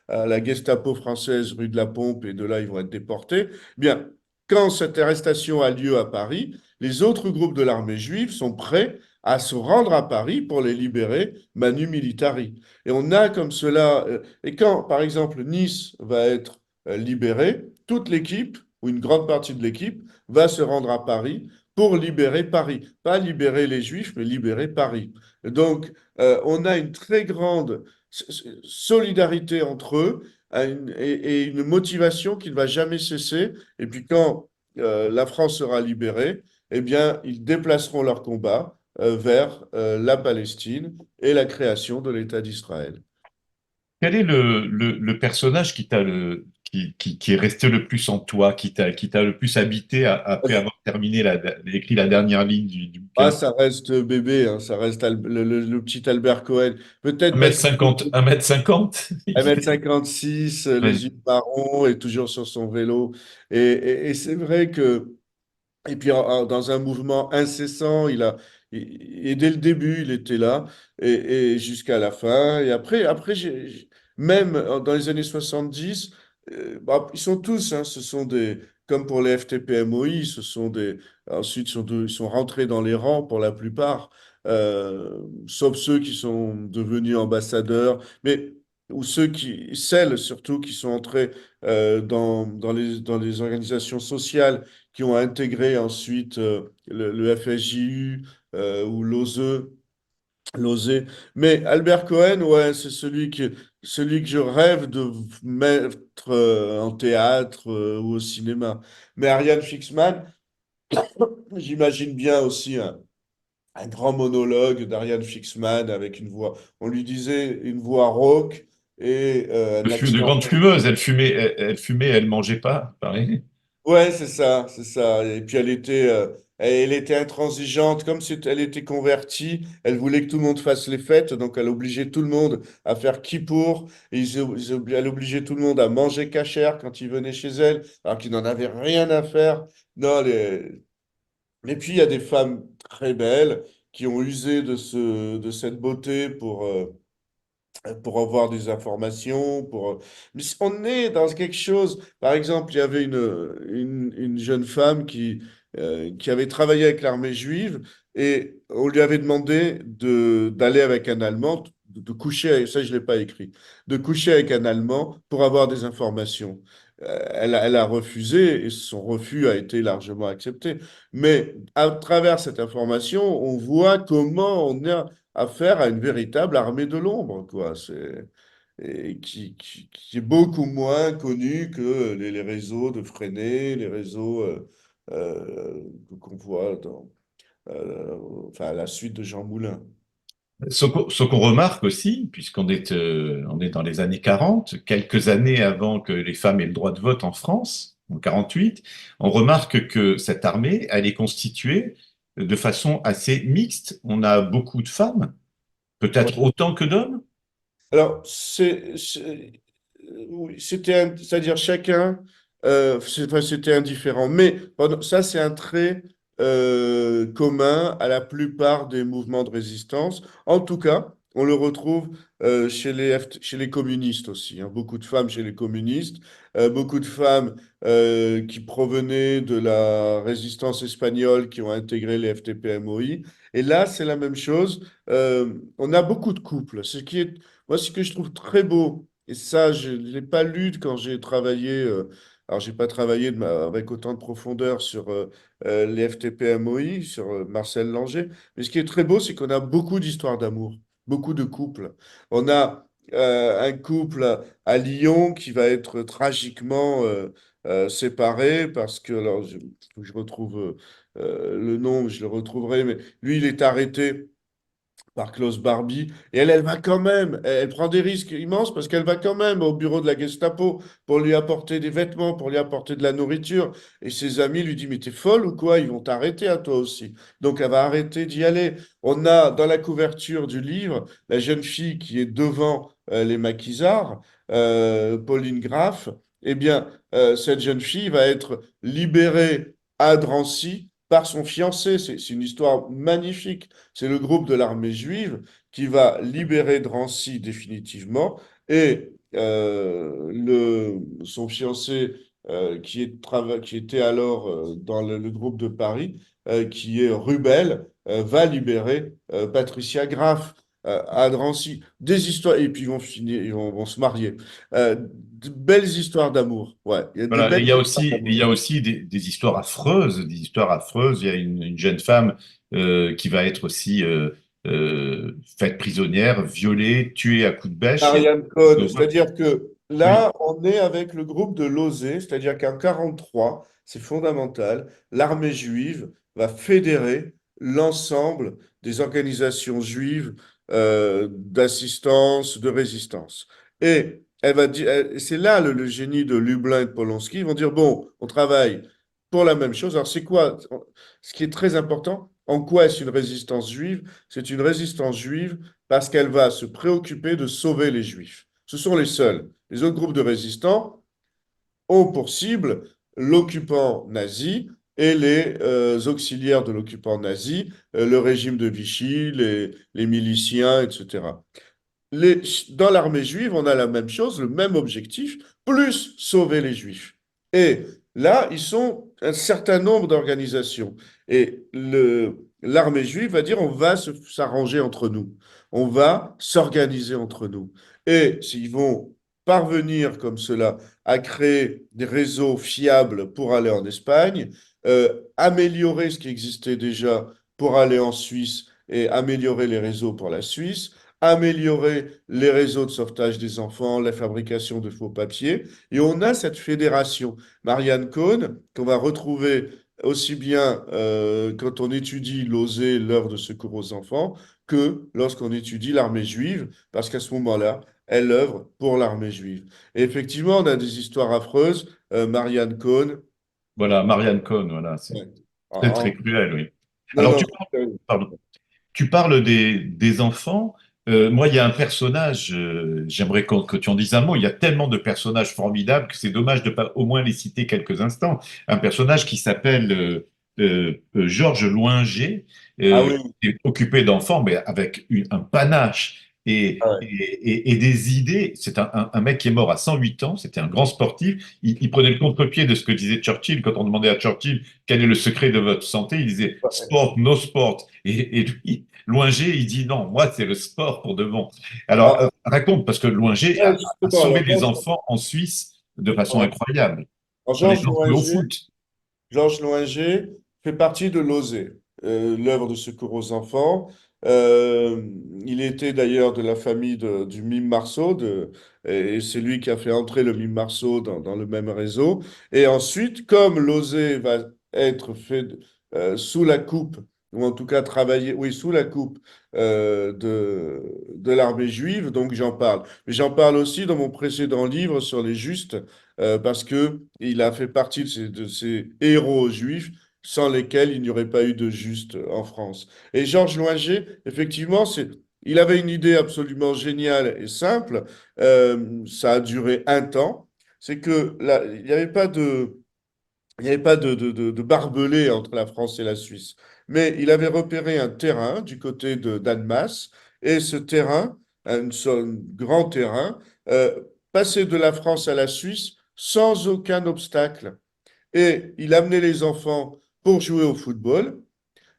à la Gestapo française rue de la Pompe et de là, ils vont être déportés. Bien, quand cette arrestation a lieu à Paris, les autres groupes de l'armée juive sont prêts à se rendre à Paris pour les libérer manu militari. Et on a comme cela, et quand par exemple Nice va être libérée, toute l'équipe, ou une grande partie de l'équipe, va se rendre à Paris pour libérer Paris. Pas libérer les Juifs, mais libérer Paris. Donc, on a une très grande solidarité entre eux et une motivation qui ne va jamais cesser. Et puis quand la France sera libérée, eh bien, ils déplaceront leur combat vers la Palestine et la création de l'État d'Israël. Quel est le personnage qui est resté le plus en toi, qui t'a le plus habité après avoir écrit la dernière ligne du Ah, bouquin? ça reste bébé, hein, ça reste le petit Albert Cohen. Peut-être parce que 1m50, 1m50. 1,56 m, les Ouais. yeux marrons et toujours sur son vélo. Et c'est vrai que et puis, dans un mouvement incessant, et dès le début, il était là, et jusqu'à la fin. Et après même dans les années 70, bah, ils sont tous, hein, ce sont comme pour les FTP-MOI, ensuite, ils sont rentrés dans les rangs pour la plupart, sauf ceux qui sont devenus ambassadeurs, ou celles surtout qui sont entrés dans les organisations sociales qui ont intégré ensuite le FSJU ou l'OSE. Mais Albert Cohen, ouais, c'est celui que je rêve de mettre en théâtre ou au cinéma. Mais Ariane Fixman, j'imagine bien aussi un grand monologue d'Ariane Fixman avec une voix, on lui disait une voix rauque et un De accent. grande fumeuse, elle fumait, elle mangeait pas, pareil. Ouais, c'est ça, c'est ça. Et puis Elle était intransigeante, comme si elle était convertie. Elle voulait que tout le monde fasse les fêtes, donc elle obligeait tout le monde à faire kippour. Et elle obligeait tout le monde à manger cachère quand ils venaient chez elle, alors qu'ils n'en avaient rien à faire. Non, et puis, il y a des femmes très belles qui ont usé de cette beauté pour avoir des informations, Mais on est dans quelque chose. Par exemple, il y avait une jeune femme qui avait travaillé avec l'armée juive et on lui avait demandé d'aller avec un Allemand, de coucher, ça je ne l'ai pas écrit, de coucher avec un Allemand pour avoir des informations. Elle a refusé et son refus a été largement accepté. Mais à travers cette information, on voit comment on a affaire à une véritable armée de l'ombre, quoi. Et qui est beaucoup moins connue que les réseaux de Freinet, les réseaux qu'on voit euh, enfin, à la suite de Jean Moulin. Ce qu'on remarque aussi, on est dans les années 40, quelques années avant que les femmes aient le droit de vote en France, en 48, on remarque que cette armée, elle est constituée de façon assez mixte. On a beaucoup de femmes, peut-être autant que d'hommes. Alors, oui, c'est-à-dire chacun, enfin, c'était indifférent. Mais ça, c'est un trait commun à la plupart des mouvements de résistance. En tout cas, on le retrouve chez les communistes aussi, hein. Beaucoup de femmes chez les communistes, beaucoup de femmes qui provenaient de la résistance espagnole qui ont intégré les FTP-MOI. Et là, c'est la même chose. On a beaucoup de couples, moi, ce que je trouve très beau, et ça, je ne l'ai pas lu quand j'ai travaillé, alors j'ai pas travaillé avec autant de profondeur sur les FTP-MOI, sur Marcel Langer, mais ce qui est très beau, c'est qu'on a beaucoup d'histoires d'amour, beaucoup de couples. On a un couple à Lyon qui va être tragiquement séparé parce que, alors, faut que je retrouve le nom, je le retrouverai, mais lui, il est arrêté par Klaus Barbie. Et elle va quand même, elle prend des risques immenses parce qu'elle va quand même au bureau de la Gestapo pour lui apporter des vêtements, pour lui apporter de la nourriture. Et ses amis lui disent, mais t'es folle ou quoi? Ils vont t'arrêter à toi aussi. Donc elle va arrêter d'y aller. On a dans la couverture du livre la jeune fille qui est devant les maquisards, Pauline Graff. Eh bien, cette jeune fille va être libérée à Drancy par son fiancé. C'est une histoire magnifique. C'est le groupe de l'armée juive qui va libérer Drancy définitivement et son fiancé qui était alors dans le groupe de Paris, qui est Rubel, va libérer Patricia Graff à Drancy. Des histoires, et puis ils vont finir, vont se marier. De belles histoires d'amour. Ouais, il y a des Voilà. Et belles histoires il y d'amour. a aussi des histoires affreuses, des histoires affreuses. Il y a une jeune femme qui va être aussi faite prisonnière, violée, tuée à coups de bêche. Il y a Marianne Cohn, c'est-à-dire que oui, là, on est avec le groupe de Lozé, c'est-à-dire qu'en 43, c'est fondamental, l'armée juive va fédérer l'ensemble des organisations juives d'assistance, de résistance. Et c'est là le génie de Lublin et de Polonsky, ils vont dire, bon, on travaille pour la même chose. Alors c'est quoi? Ce qui est très important, en quoi est-ce une résistance juive? C'est une résistance juive parce qu'elle va se préoccuper de sauver les Juifs. Ce sont les seuls. Les autres groupes de résistants ont pour cible l'occupant nazi et les auxiliaires de l'occupant nazi, le régime de Vichy, les miliciens, etc. Dans l'armée juive, on a la même chose, le même objectif, plus sauver les Juifs. Et là, ils sont un certain nombre d'organisations. Et l'armée juive va dire, on va s'arranger entre nous, on va s'organiser entre nous. Et s'ils vont parvenir comme cela à créer des réseaux fiables pour aller en Espagne, améliorer ce qui existait déjà pour aller en Suisse et améliorer les réseaux pour la Suisse, améliorer les réseaux de sauvetage des enfants, la fabrication de faux papiers. Et on a cette fédération, Marianne Cohn, qu'on va retrouver aussi bien quand on étudie l'OSE, l'œuvre de secours aux enfants, que lorsqu'on étudie l'armée juive, parce qu'à ce moment-là, elle œuvre pour l'armée juive. Et effectivement, on a des histoires affreuses. Marianne Cohn, voilà, Marianne Cohn, voilà. ouais. Très, En- très cruel, oui. Non, Alors, non, c'est pardon. Tu parles des enfants. Moi, il y a un personnage, j'aimerais que tu en dises un mot. Il y a tellement de personnages formidables que c'est dommage de pas au moins les citer quelques instants. Un personnage qui s'appelle Georges Loinger, ah oui, qui est occupé d'enfants, mais avec un panache ah ouais. et des idées. C'est un mec qui est mort à 108 ans. C'était un grand sportif. Il prenait le contre-pied de ce que disait Churchill quand on demandait à Churchill quel est le secret de votre santé. Il disait sport, no sport. Et lui, Loinger, il dit non, moi, c'est le sport pour de bon. Alors, Ah, raconte, parce que Loinger ouais, a justement, sauvé alors, des enfants en Suisse de façon ouais. incroyable, Alors, en les faisant jouer au foot. Georges Loinger fait partie de l'OSE, l'œuvre de secours aux enfants. Il était d'ailleurs de la famille du mime Marceau, et c'est lui qui a fait entrer le mime Marceau dans le même réseau. Et ensuite, comme l'OSE va être fait sous la coupe, ou en tout cas travailler, oui, sous la coupe de l'armée juive, donc j'en parle. Mais j'en parle aussi dans mon précédent livre sur les Justes, parce que il a fait partie de ces héros juifs sans lesquels il n'y aurait pas eu de juste en France. Et Georges Loinger, effectivement, il avait une idée absolument géniale et simple. Ça a duré un temps. C'est que là, il n'y avait pas de barbelé entre la France et la Suisse. Mais il avait repéré un terrain du côté d'Annemasse. Et ce terrain, un grand terrain, euh, passait de la France à la Suisse sans aucun obstacle. Et il amenait les enfants pour jouer au football.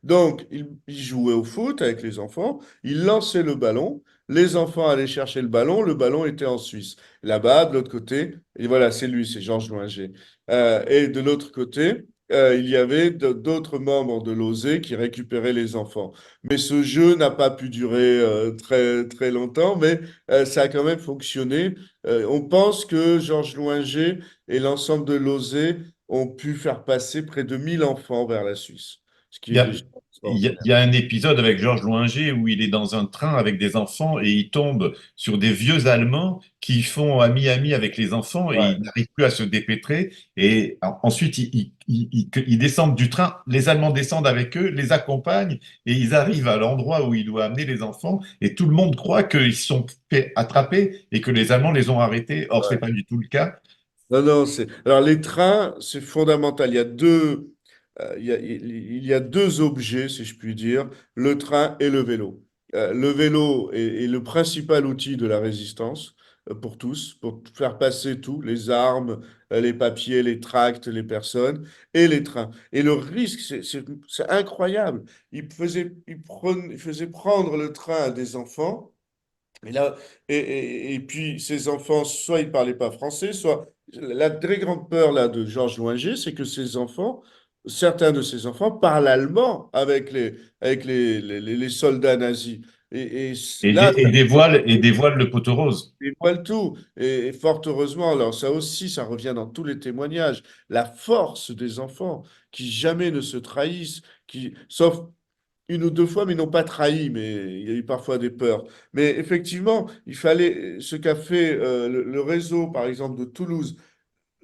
Donc, il jouait au foot avec les enfants, il lançait le ballon, les enfants allaient chercher le ballon était en Suisse. Là-bas, de l'autre côté, et voilà, c'est lui, c'est Georges Loinger. Et de l'autre côté, il y avait d'autres membres de l'OSE qui récupéraient les enfants. Mais ce jeu n'a pas pu durer très, très longtemps, mais ça a quand même fonctionné. On pense que Georges Loinger et l'ensemble de l'OSE ont pu faire passer près de 1000 enfants vers la Suisse, ce qui Il y est a, déjà il extraordinaire. y a un épisode avec Georges Loinger où il est dans un train avec des enfants et il tombe sur des vieux Allemands qui font ami-ami avec les enfants et Ouais, il n'arrive plus à se dépêtrer. Et ensuite, ils descendent du train, les Allemands descendent avec eux, les accompagnent et ils arrivent à l'endroit où il doit amener les enfants et tout le monde croit qu'ils se sont fait attraper et que les Allemands les ont arrêtés. Or, c'est ouais. pas du tout le cas. Non, non, c'est. Alors, les trains, c'est fondamental. Il y a deux objets, si je puis dire, le train et le vélo. Le vélo est le principal outil de la résistance pour tous, pour faire passer tout, les armes, les papiers, les tracts, les personnes, et les trains. Et le risque, c'est incroyable. Il faisait prendre le train à des enfants. Et là, et puis ces enfants, soit ils ne parlaient pas français, soit la très grande peur là de Georges Loinger, c'est que certains de ces enfants parlent allemand avec les soldats nazis. Et là, Et dévoile le poteau rose. ils voient le tout. Et fort heureusement, alors ça aussi, ça revient dans tous les témoignages, la force des enfants qui jamais ne se trahissent, sauf une ou deux fois, mais ils n'ont pas trahi, mais il y a eu parfois des peurs. Mais effectivement, il fallait ce qu'a fait le réseau, par exemple, de Toulouse.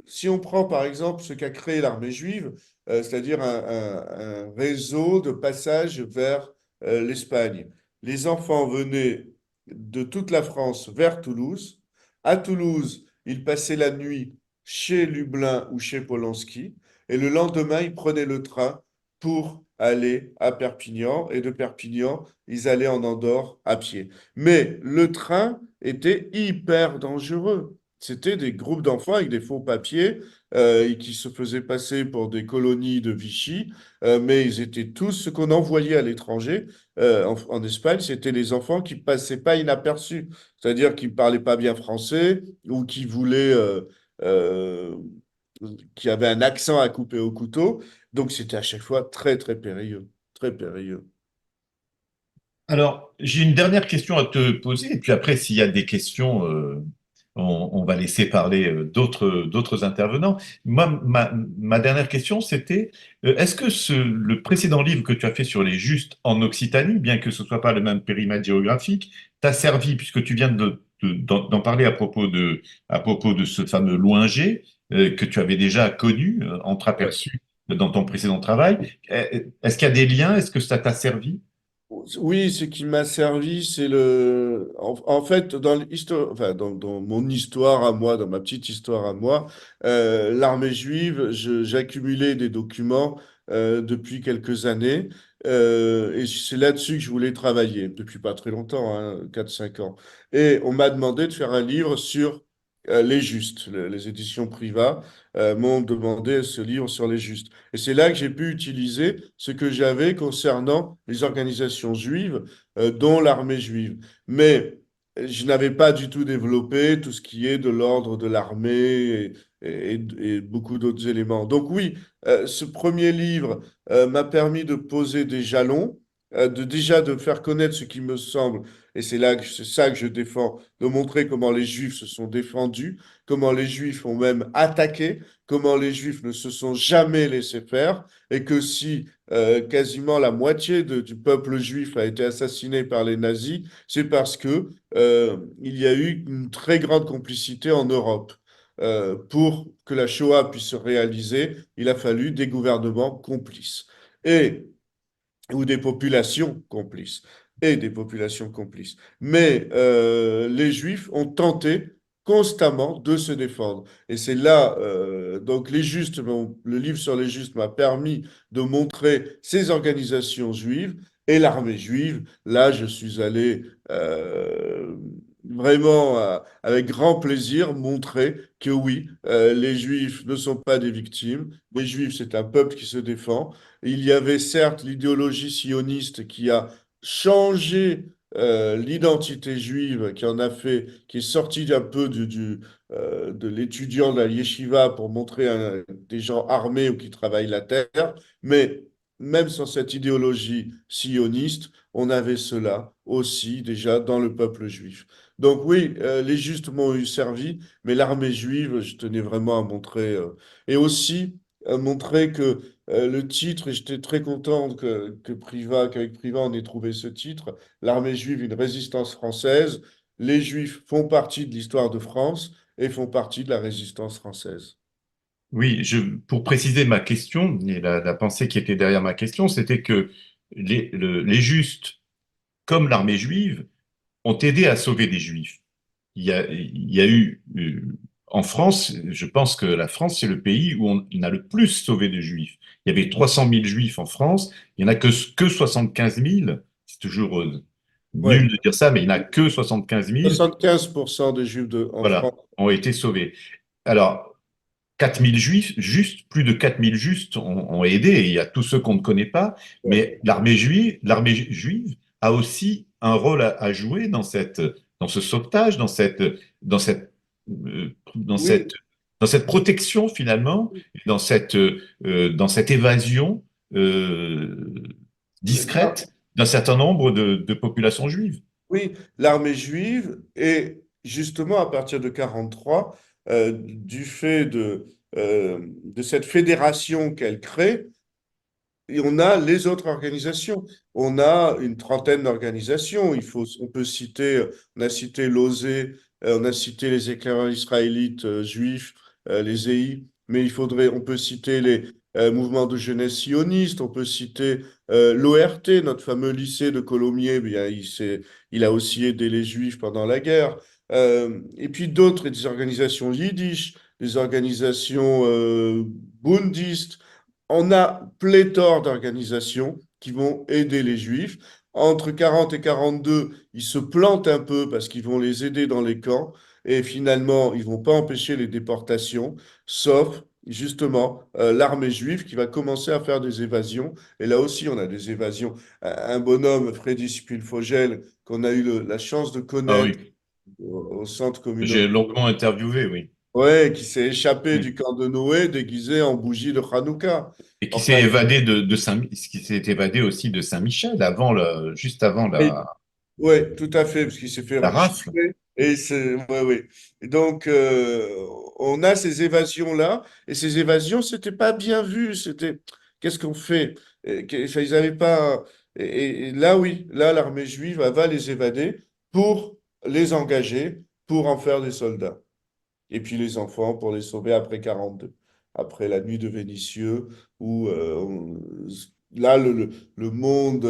Si on prend, par exemple, ce qu'a créé l'armée juive, c'est-à-dire un réseau de passage vers l'Espagne. Les enfants venaient de toute la France vers Toulouse. À Toulouse, ils passaient la nuit chez Lublin ou chez Polanski. Et le lendemain, ils prenaient le train pour aller à Perpignan. Et de Perpignan, ils allaient en Andorre à pied. Mais le train était hyper dangereux. C'était des groupes d'enfants avec des faux papiers et qui se faisaient passer pour des colonies de Vichy, mais ils étaient tous ce qu'on envoyait à l'étranger. En Espagne, c'était les enfants qui passaient pas inaperçus, c'est-à-dire qui ne parlaient pas bien français ou euh, qui avaient un accent à couper au couteau. Donc c'était à chaque fois très, très périlleux, très périlleux. Alors, j'ai une dernière question à te poser, et puis après, s'il y a des questions, on va laisser parler d'autres intervenants. Moi, ma dernière question, c'était, est-ce que le précédent livre que tu as fait sur les Justes en Occitanie, bien que ce soit pas le même périmètre géographique, t'a servi, puisque tu viens d'en parler à propos de ce fameux Loinger, que tu avais déjà connu, Ouais. entreaperçu dans ton précédent travail. Est-ce qu'il y a des liens? Est-ce que ça t'a servi? Oui, ce qui m'a servi, c'est en fait, enfin, dans mon histoire à moi, dans ma petite histoire à moi, l'armée juive, j'accumulais des documents depuis quelques années, et c'est là-dessus que je voulais travailler, depuis pas très longtemps, hein, 4-5 ans. Et on m'a demandé de faire un livre sur les Justes. Les éditions Privat m'ont demandé ce livre sur les Justes. Et c'est là que j'ai pu utiliser ce que j'avais concernant les organisations juives, dont l'armée juive. Mais je n'avais pas du tout développé tout ce qui est de l'ordre de l'armée et beaucoup d'autres éléments. Donc oui, ce premier livre m'a permis de poser des jalons, déjà de faire connaître ce qui me semble, et c'est ça que je défends, de montrer comment les Juifs se sont défendus, comment les Juifs ont même attaqué, comment les Juifs ne se sont jamais laissés faire, et que si quasiment la moitié du peuple juif a été assassiné par les nazis, c'est parce que il y a eu une très grande complicité en Europe. Pour que la Shoah puisse se réaliser, il a fallu des gouvernements complices et ou des populations complices et des populations complices. Mais les Juifs ont tenté constamment de se défendre. Et c'est là, donc les Justes, le livre sur les Justes m'a permis de montrer ces organisations juives et l'armée juive. Là, je suis allé vraiment avec grand plaisir montrer que oui, les Juifs ne sont pas des victimes. Les Juifs, c'est un peuple qui se défend. Il y avait certes l'idéologie sioniste qui a changé l'identité juive, qui en a fait, qui est sortie un peu de l'étudiant de la yeshiva pour montrer des gens armés ou qui travaillent la terre. Mais même sans cette idéologie sioniste, on avait cela aussi déjà dans le peuple juif. Donc oui, les justes m'ont eu servi, mais l'armée juive, je tenais vraiment à montrer, et aussi montrer que le titre, et j'étais très content qu'avec Privat, on ait trouvé ce titre, L'armée juive, une résistance française. Les Juifs font partie de l'histoire de France et font partie de la résistance française. Oui, pour préciser ma question, et la pensée qui était derrière ma question, c'était que les Justes, comme l'armée juive, ont aidé à sauver des Juifs. Il y a eu, en France, je pense que la France, c'est le pays où on a le plus sauvé de Juifs. Il y avait 300 000 Juifs en France, il n'y en a que 75 000, c'est toujours Oui, nul de dire ça, mais il n'y en a que 75 000, 75% des Juifs en voilà, France. ont été sauvés. Alors, 4000 juifs, juste, plus de 4000 justes ont aidé, et il y a tous ceux qu'on ne connaît pas, mais l'armée juive a aussi un rôle à jouer dans ce sauvetage, dans cette, dans Oui, cette, dans cette protection finalement, dans cette évasion euh, la- discrète d'un certain nombre de populations juives. oui, l'armée juive est justement à partir de 43, du fait de cette fédération qu'elle crée. Et on a les autres organisations. On a une trentaine d'organisations. On peut citer, on a cité l'OSE, on a cité les éclaireurs israélites juifs, les EI, mais on peut citer les mouvements de jeunesse sionistes, on peut citer l'ORT, notre fameux lycée de Colomiers, eh bien, il a aussi aidé les juifs pendant la guerre. Et puis d'autres, des organisations yiddish, des organisations bundistes. On a pléthore d'organisations qui vont aider les Juifs. Entre 40 et 42, ils se plantent un peu parce qu'ils vont les aider dans les camps et finalement, ils vont pas empêcher les déportations, sauf justement l'armée juive qui va commencer à faire des évasions. Et là aussi, on a des évasions. Un bonhomme, Freddy Spilfogel, qu'on a eu la chance de Ah connaître oui, au centre j'ai communautaire. longuement interviewé, oui. Ouais, qui s'est échappé Oui. du camp de Noé déguisé en bougie de Hanouka. Et qui s'est Enfin, évadé qui s'est évadé aussi de Saint-Michel juste avant oui, ouais, tout à fait, parce qu'il s'est fait la rafle. choper. Et c'est, ouais, ouais. Et donc, on a ces évasions-là, et ces évasions, c'était pas bien vu. C'était, qu'est-ce qu'on fait? Enfin, ils avaient pas. Et là, oui, là, l'armée juive va les évader pour les engager, pour en faire des soldats. Et puis les enfants pour les sauver après 42. après la nuit de Vénitieux, où là, le monde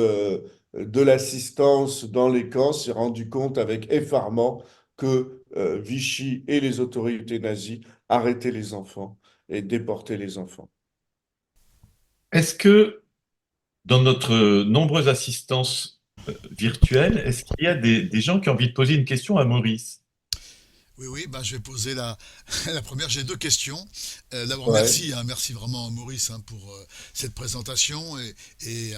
de l'assistance dans les camps s'est rendu compte avec effarement que Vichy et les autorités nazies arrêtaient les enfants et déportaient les enfants. Est-ce que dans notre nombreuse assistance virtuelle, est-ce qu'il y a des gens qui ont envie de poser une question à Maurice? Oui, oui, bah, je vais poser la première. J'ai deux questions. D'abord, Ouais. merci, hein, merci vraiment à Maurice hein, pour cette présentation et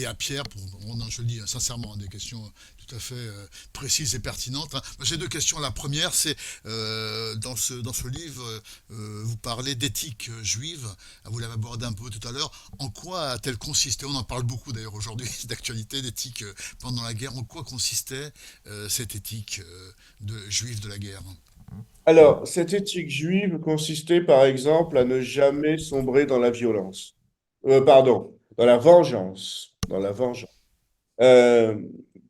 à Pierre pour, bon, non, je le dis sincèrement, hein, des questions tout à fait précises et pertinentes. Hein. Moi, j'ai deux questions. La première, c'est dans ce livre, vous parlez d'éthique juive. Ah, vous l'avez abordé un peu tout à l'heure. En quoi a-t-elle consisté? On en parle beaucoup d'ailleurs aujourd'hui d'actualité, d'éthique pendant la guerre. En quoi consistait cette éthique juive de la guerre? Alors, cette éthique juive consistait par exemple à ne jamais sombrer dans la violence. Pardon, dans la vengeance. Dans la vengeance. Euh,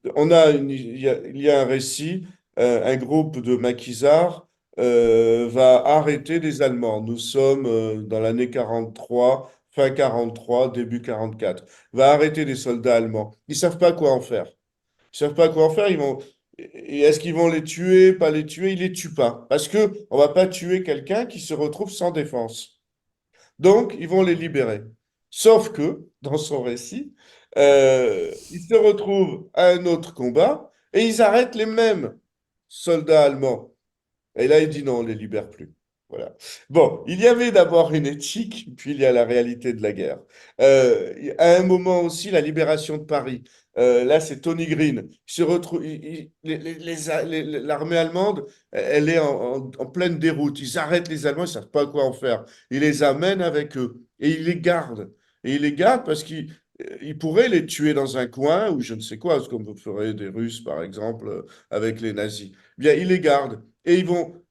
il y a un récit, un groupe de maquisards va arrêter des Allemands. Nous sommes dans l'année 43, fin 43, début 44. Va arrêter des soldats allemands. Ils savent pas quoi en faire. Ils savent pas quoi en faire. Et est-ce qu'ils vont les tuer, pas les tuer? Ils les tuent pas. Parce que on va pas tuer quelqu'un qui se retrouve sans défense. Donc, ils vont les libérer. Sauf que, dans son récit, ils se retrouvent à un autre combat et ils arrêtent les mêmes soldats allemands. Et là, il dit non, on ne les libère plus. Voilà. Bon, il y avait d'abord une éthique, puis il y a la réalité de la guerre. À un moment aussi, la libération de Paris. Là, c'est Tony Green. Il se retrouve, l'armée allemande, elle est en pleine déroute. Ils arrêtent les Allemands, ils ne savent pas quoi en faire. Ils les amènent avec eux et ils les gardent. Et ils les gardent parce qu'ils pourraient les tuer dans un coin ou je ne sais quoi, comme feraient des Russes, par exemple, avec les nazis. Bien, ils les gardent. Et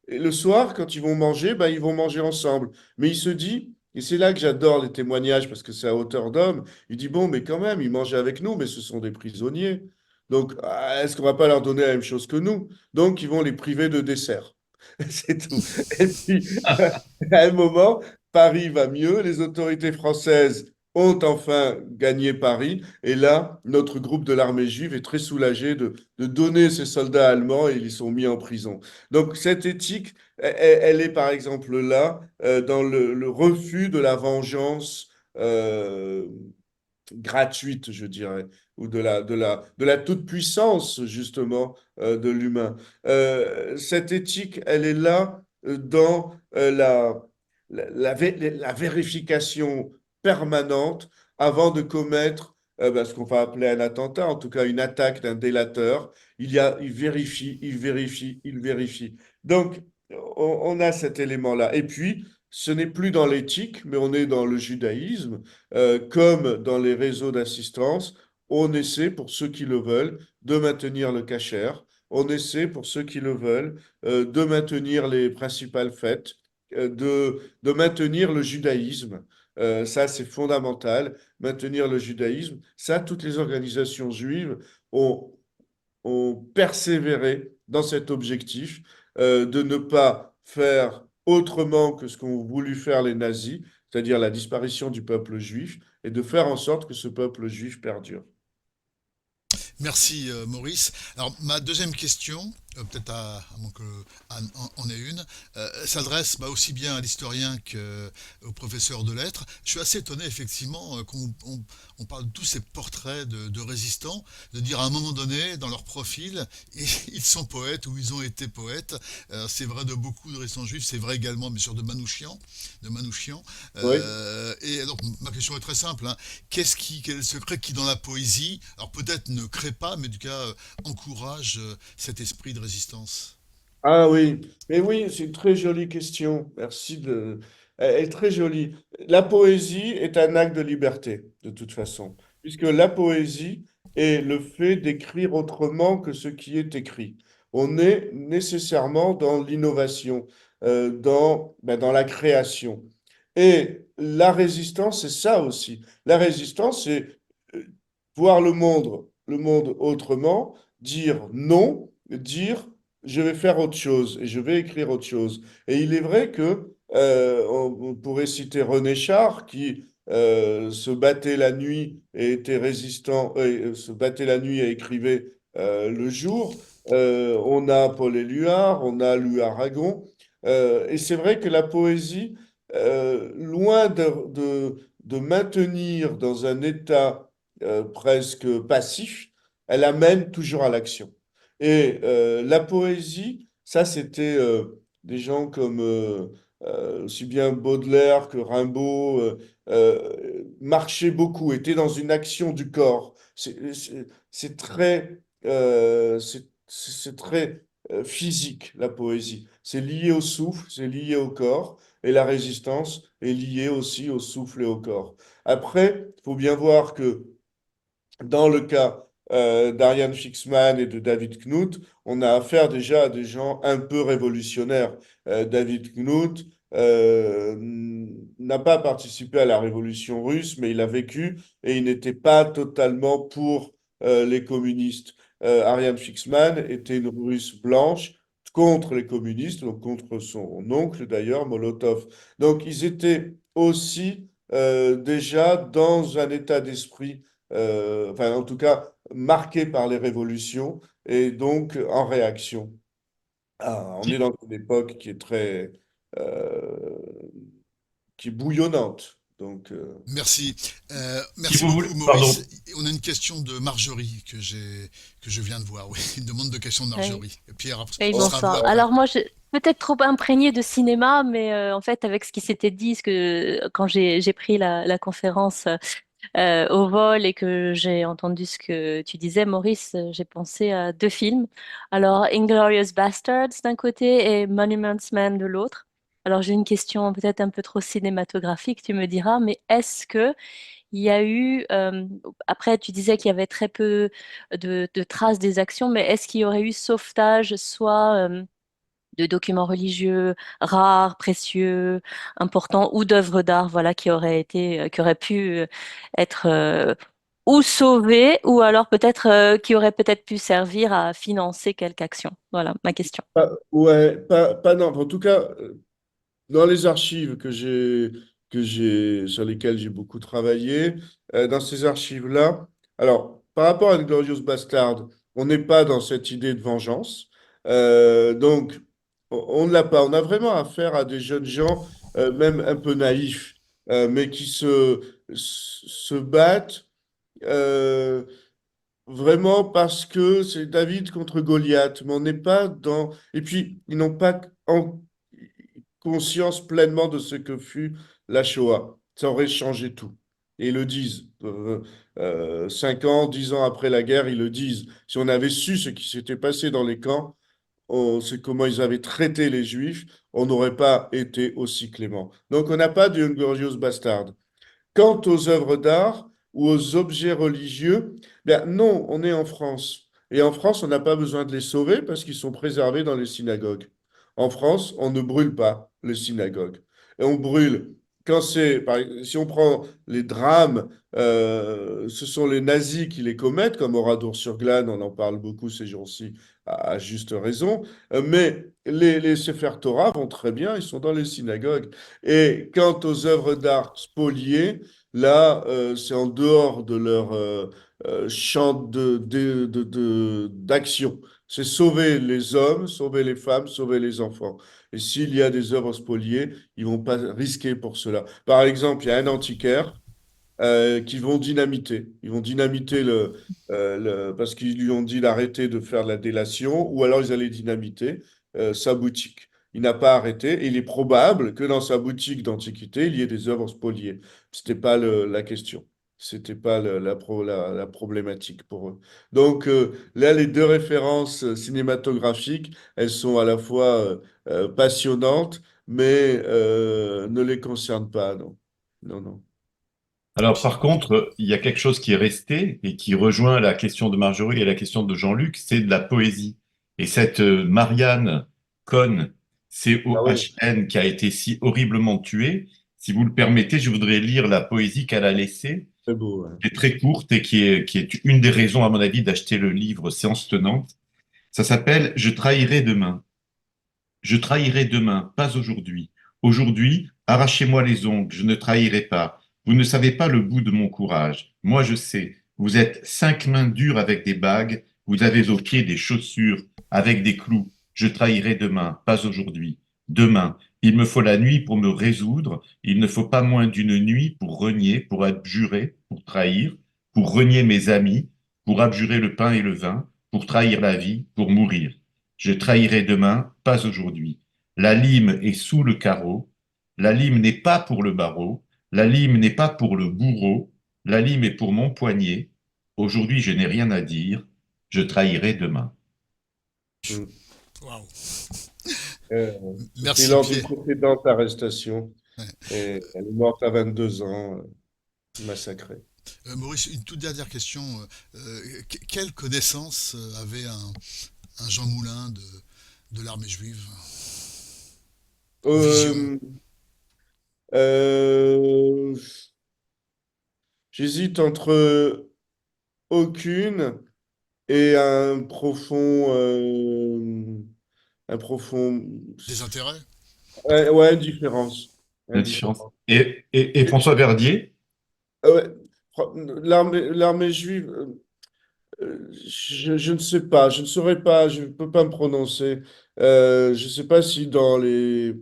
le soir, quand ils vont manger, ben, ils vont manger ensemble. Mais il se dit, et c'est là que j'adore les témoignages parce que c'est à hauteur d'homme, il dit, bon, mais quand même, ils mangeaient avec nous, mais ce sont des prisonniers. Donc, est-ce qu'on va pas leur donner la même chose que nous? Donc, ils vont les priver de dessert. C'est tout. Et puis, à un moment, Paris va mieux, les autorités françaises ont enfin gagné Paris, et là, notre groupe de l'armée juive est très soulagé de donner ces soldats allemands et ils sont mis en prison. Donc, cette éthique, elle est par exemple là, dans le refus de la vengeance gratuite, je dirais, ou de la toute-puissance, justement, de l'humain. Cette éthique, elle est là dans la vérification permanente avant de commettre ce qu'on va appeler un attentat, en tout cas une attaque d'un délateur. Il vérifie, il vérifie, il vérifie. Donc, on a cet élément-là. Et puis, ce n'est plus dans l'éthique, mais on est dans le judaïsme comme dans les réseaux d'assistance, on essaie, pour ceux qui le veulent, de maintenir le kasher. On essaie, pour ceux qui le veulent, de maintenir les principales fêtes, de maintenir le judaïsme. Ça, c'est fondamental, maintenir le judaïsme. Ça, toutes les organisations juives ont, ont persévéré dans cet objectif de ne pas faire autrement que ce qu'ont voulu faire les nazis, c'est-à-dire la disparition du peuple juif, et de faire en sorte que ce peuple juif perdure. Merci Maurice. Alors ma deuxième question, peut-être à moins que Anne en ait une, s'adresse bah, aussi bien à l'historien qu'au professeur de lettres. Je suis assez étonné effectivement on parle de tous ces portraits de résistants, de dire à un moment donné dans leur profil, ils sont poètes ou ils ont été poètes. C'est vrai de beaucoup de résistants juifs, c'est vrai également bien sûr de Manouchian. Oui. Et donc ma question est très simple. Hein. Quel est le secret qui dans la poésie, alors peut-être ne crée pas, mais du cas encourage cet esprit de résistance. Ah oui, mais oui, c'est une très jolie question. Merci de... Elle est très jolie. La poésie est un acte de liberté, de toute façon, puisque la poésie est le fait d'écrire autrement que ce qui est écrit. On est nécessairement dans l'innovation, dans la création. Et la résistance, c'est ça aussi. La résistance, c'est euh, voir le monde autrement, dire non, dire je vais faire autre chose et je vais écrire autre chose. Et il est vrai que on pourrait citer René Char qui se battait la nuit et était résistant, se battait la nuit et écrivait le jour. On a Paul Éluard, on a Louis Aragon. Et c'est vrai que la poésie, loin de maintenir dans un état presque passif, elle amène toujours à l'action. Et la poésie, ça, c'était des gens comme aussi bien Baudelaire que Rimbaud marchaient beaucoup, étaient dans une action du corps. C'est très, c'est très physique, la poésie. C'est lié au souffle, c'est lié au corps, et la résistance est liée aussi au souffle et au corps. Après, il faut bien voir que dans le cas d'Ariane Fixman et de David Knuth, on a affaire déjà à des gens un peu révolutionnaires. David Knuth n'a pas participé à la révolution russe, mais il a vécu et il n'était pas totalement pour les communistes. Ariane Fixman était une Russe blanche contre les communistes, donc contre son oncle d'ailleurs, Molotov. Donc ils étaient aussi déjà dans un état d'esprit enfin en tout cas marqué par les révolutions et donc en réaction. On est dans une époque qui est très, euh, qui est bouillonnante. Donc, Merci. Si Merci vous voulez, beaucoup, pardon. Maurice. On a une question de Marjorie que je viens de voir. Oui, une demande de question de Oui, Marjorie. Et Pierre, oui, ce sera à vous bonsoir. après. Alors moi, je peut-être trop imprégnée de cinéma, mais en fait, avec ce qui s'était dit, ce que quand j'ai pris la conférence au vol et que j'ai entendu ce que tu disais, Maurice, j'ai pensé à deux films. Alors, Inglourious Basterds d'un côté et Monuments Men de l'autre. Alors, j'ai une question peut-être un peu trop cinématographique, tu me diras, mais est-ce que il y a eu, après, tu disais qu'il y avait très peu de traces des actions, mais est-ce qu'il y aurait eu sauvetage, soit de documents religieux rares, précieux, importants, ou d'œuvres d'art, voilà, qui auraient été, qui auraient pu être ou sauvées, ou alors peut-être qui auraient peut-être pu servir à financer quelque action. Voilà ma question. ouais, pas non. En tout cas, dans les archives sur lesquelles j'ai beaucoup travaillé, dans ces archives-là, alors, par rapport à Glorious Bastard, on n'est pas dans cette idée de vengeance. Donc, on ne l'a pas. On a vraiment affaire à des jeunes gens, même un peu naïfs, mais qui se battent. euh, Vraiment parce que c'est David contre Goliath, mais on n'est pas dans... Et puis, ils n'ont pas en conscience pleinement de ce que fut la Shoah. Ça aurait changé tout. Et ils le disent. 5 ans, 10 ans après la guerre, ils le disent. Si on avait su ce qui s'était passé dans les camps, on sait comment ils avaient traité les Juifs, on n'aurait pas été aussi clément. Donc, on n'a pas de Glorious Bastard. Quant aux œuvres d'art ou aux objets religieux, ben non, on est en France. Et en France, on n'a pas besoin de les sauver parce qu'ils sont préservés dans les synagogues. En France, on ne brûle pas les synagogues. Et on brûle, si on prend les drames, ce sont les nazis qui les commettent, comme Oradour-sur-Glane, on en parle beaucoup ces jours-ci, à juste raison. Mais les Sefer Torah vont très bien, ils sont dans les synagogues. Et quant aux œuvres d'art spoliées, là, c'est en dehors de leur champ d'action. C'est sauver les hommes, sauver les femmes, sauver les enfants. Et s'il y a des œuvres spoliées, ils vont pas risquer pour cela. Par exemple, il y a un antiquaire qui vont dynamiter. Ils vont dynamiter parce qu'ils lui ont dit d'arrêter de faire de la délation, ou alors ils allaient dynamiter sa boutique. Il n'a pas arrêté, et il est probable que dans sa boutique d'antiquité, il y ait des œuvres spoliées. C'était pas la question. C'était pas la problématique pour eux. Donc là, les deux références cinématographiques, elles sont à la fois passionnantes, mais ne les concernent pas, non. Non, non. Alors, par contre, il y a quelque chose qui est resté et qui rejoint la question de Marjorie et la question de Jean-Luc, c'est de la poésie. Et cette Marianne Cohn, Ah oui. Cohn, qui a été si horriblement tuée, si vous le permettez, je voudrais lire la poésie qu'elle a laissée, Très beau, ouais. qui est très courte et qui est une des raisons, à mon avis, d'acheter le livre Séance tenante. Ça s'appelle Je trahirai demain. Je trahirai demain, pas aujourd'hui. Aujourd'hui, arrachez-moi les ongles, je ne trahirai pas. Vous ne savez pas le bout de mon courage. Moi, je sais. Vous êtes 5 mains dures avec des bagues, vous avez aux pieds des chaussures avec des clous. Je trahirai demain, pas aujourd'hui. Demain, il me faut la nuit pour me résoudre, il ne faut pas moins d'une nuit pour renier, pour abjurer, pour trahir, pour renier mes amis, pour abjurer le pain et le vin, pour trahir la vie, pour mourir. Je trahirai demain, pas aujourd'hui. La lime est sous le carreau. La lime n'est pas pour le barreau. La lime n'est pas pour le bourreau. La lime est pour mon poignet. Aujourd'hui, je n'ai rien à dire. Je trahirai demain. Mm. Waouh. C'était Merci lors d'une Pierre. précédente arrestation. Ouais. Et elle est morte à 22 ans, massacrée. Maurice, une toute dernière question. Quelle connaissance avait un Jean Moulin de l'armée juive? Vision. Euh, euh, J'hésite entre aucune et un profond, Des intérêts? ouais, indifférence. La différence. Indifférence. Et François Verdier, Ouais, l'armée juive, je ne sais pas, je ne saurais pas, je ne peux pas me prononcer. Je ne sais pas si dans les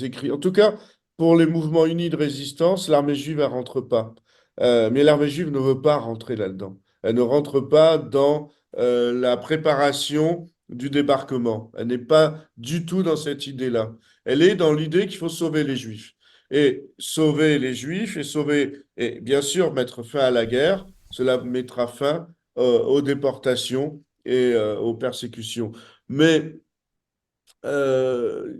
écrits, en tout cas, pour les mouvements unis de résistance, l'armée juive, elle rentre pas. Mais l'armée juive ne veut pas rentrer là-dedans. Elle ne rentre pas dans la préparation du débarquement. Elle n'est pas du tout dans cette idée-là. Elle est dans l'idée qu'il faut sauver les juifs. Et sauver les juifs et bien sûr mettre fin à la guerre, cela mettra fin aux déportations et aux persécutions. Mais euh,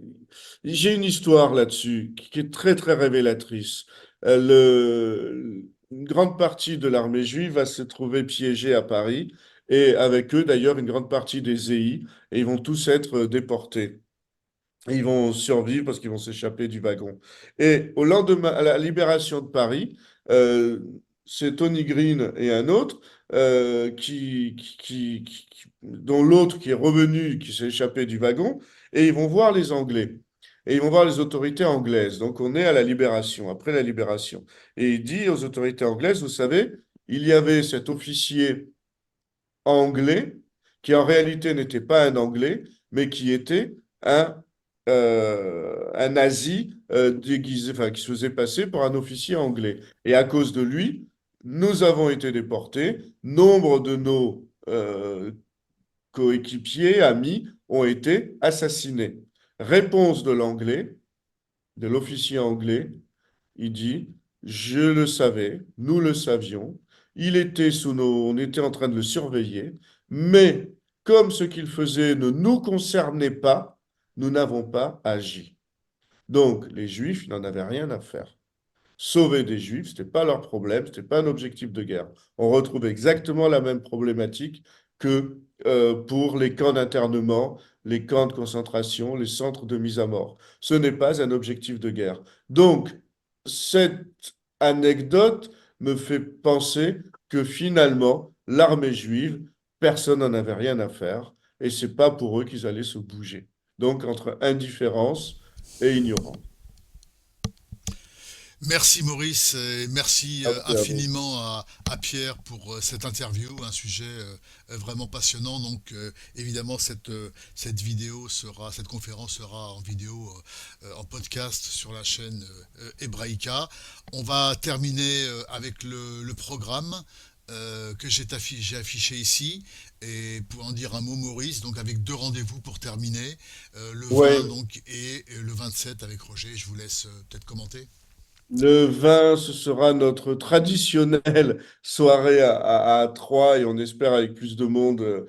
j'ai une histoire là-dessus qui est très, très révélatrice. Une grande partie de l'armée juive va se trouver piégée à Paris, et avec eux d'ailleurs une grande partie des ZI, et ils vont tous être déportés. Et ils vont survivre parce qu'ils vont s'échapper du wagon. Et au lendemain, à la libération de Paris, euh, c'est Tony Green et un autre, dont l'autre qui est revenu, qui s'est échappé du wagon, et ils vont voir les Anglais. Et ils vont voir les autorités anglaises. Donc on est à la libération, après la libération. Et il dit aux autorités anglaises, vous savez, il y avait cet officier anglais, qui en réalité n'était pas un Anglais, mais qui était un nazi déguisé, enfin, qui se faisait passer pour un officier anglais. Et à cause de lui, nous avons été déportés. Nombre de nos coéquipiers, amis, ont été assassinés. Réponse de l'anglais, de l'officier anglais, il dit, je le savais, nous le savions, il était on était en train de le surveiller, mais comme ce qu'il faisait ne nous concernait pas, nous n'avons pas agi. Donc, les Juifs n'en avaient rien à faire. Sauver des Juifs, ce n'était pas leur problème, ce n'était pas un objectif de guerre. On retrouve exactement la même problématique que pour les camps d'internement, les camps de concentration, les centres de mise à mort. Ce n'est pas un objectif de guerre. Donc, cette anecdote me fait penser que finalement, l'armée juive, personne n'en avait rien à faire, et c'est pas pour eux qu'ils allaient se bouger. Donc, entre indifférence et ignorance. Merci Maurice, et merci Merci à vous. infiniment à Pierre pour cette interview, un sujet vraiment passionnant. Donc évidemment cette vidéo sera, cette conférence sera en vidéo, en podcast sur la chaîne Hebraïca. On va terminer avec le programme que j'ai affiché ici. Et pour en dire un mot, Maurice, donc avec deux rendez-vous pour terminer, le 20 Ouais, donc et le 27 avec Roger. Je vous laisse peut-être commenter. le 20, ce sera notre traditionnelle soirée à 3 et on espère avec plus de monde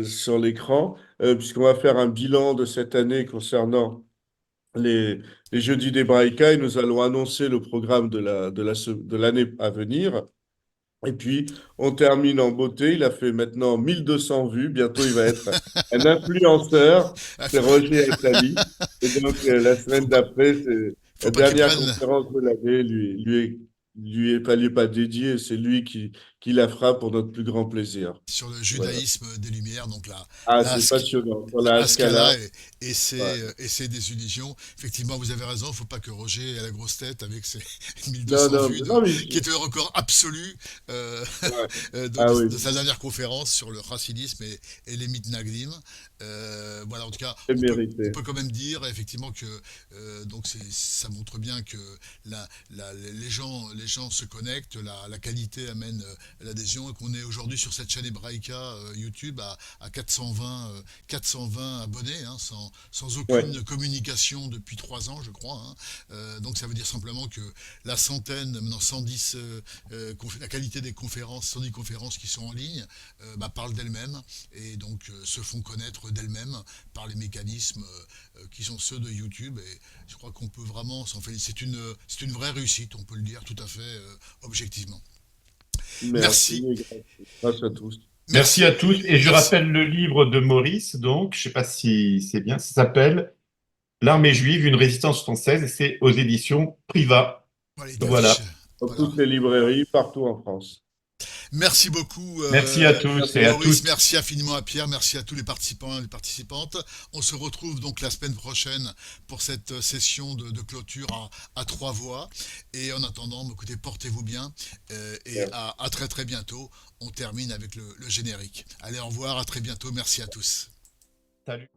sur l'écran, puisqu'on va faire un bilan de cette année concernant les, les Jeudis d'Hébraïca et nous allons annoncer le programme de l'année à venir. Et puis, on termine en beauté. Il a fait maintenant 1200 vues. Bientôt, il va être un influenceur. C'est Roger Attali. Et donc, la Faut semaine pas, d'après, c'est faut la pas qu'ils dernière prennent. conférence de l'année. Lui est pas dédiée. C'est lui qui qui la fera pour notre plus grand plaisir. Sur le Voilà. judaïsme des Lumières, donc Ah, la, c'est passionnant. la Voilà, Ascala. Haskalah Ouais. et ses désillusions. Effectivement, vous avez raison, il ne faut pas que Roger ait la grosse tête avec ses Non, 1200 non, vues, non, mais qui était le record absolu euh, ouais. Ah oui, de sa dernière conférence sur le chassinisme et les mitnagdim. Voilà, en tout cas, c'est on mérité. peut quand même dire effectivement que donc ça montre bien que les gens se connectent, la qualité amène l'adhésion et qu'on est aujourd'hui sur cette chaîne Hebraïca YouTube à 420 abonnés, hein, sans Ouais. aucune communication depuis 3 ans, je crois. Hein. Donc ça veut dire simplement que la centaine, maintenant 110, la qualité des conférences, 110 conférences qui sont en ligne, parlent d'elles-mêmes et donc se font connaître d'elles-mêmes par les mécanismes qui sont ceux de YouTube. Et je crois qu'on peut vraiment s'en féliciter. C'est une vraie réussite, on peut le dire tout à fait objectivement. Merci, Merci, grâce à tous. Merci merci, à tous. Et je merci. rappelle le livre de Maurice, donc, je ne sais pas si c'est bien, ça s'appelle L'armée juive, une résistance française, et c'est aux éditions Privat. Voilà, il est Voilà. affiché. Dans Voilà. toutes les librairies, partout en France. Merci beaucoup, Merci à tous et à Maurice. toutes. Merci infiniment à Pierre. Merci à tous les participants et les participantes. On se retrouve donc la semaine prochaine pour cette session de clôture à 3 voix. Et en attendant, écoutez, portez-vous bien et à très très bientôt. On termine avec le générique. Allez, au revoir, à très bientôt. Merci à tous. Salut.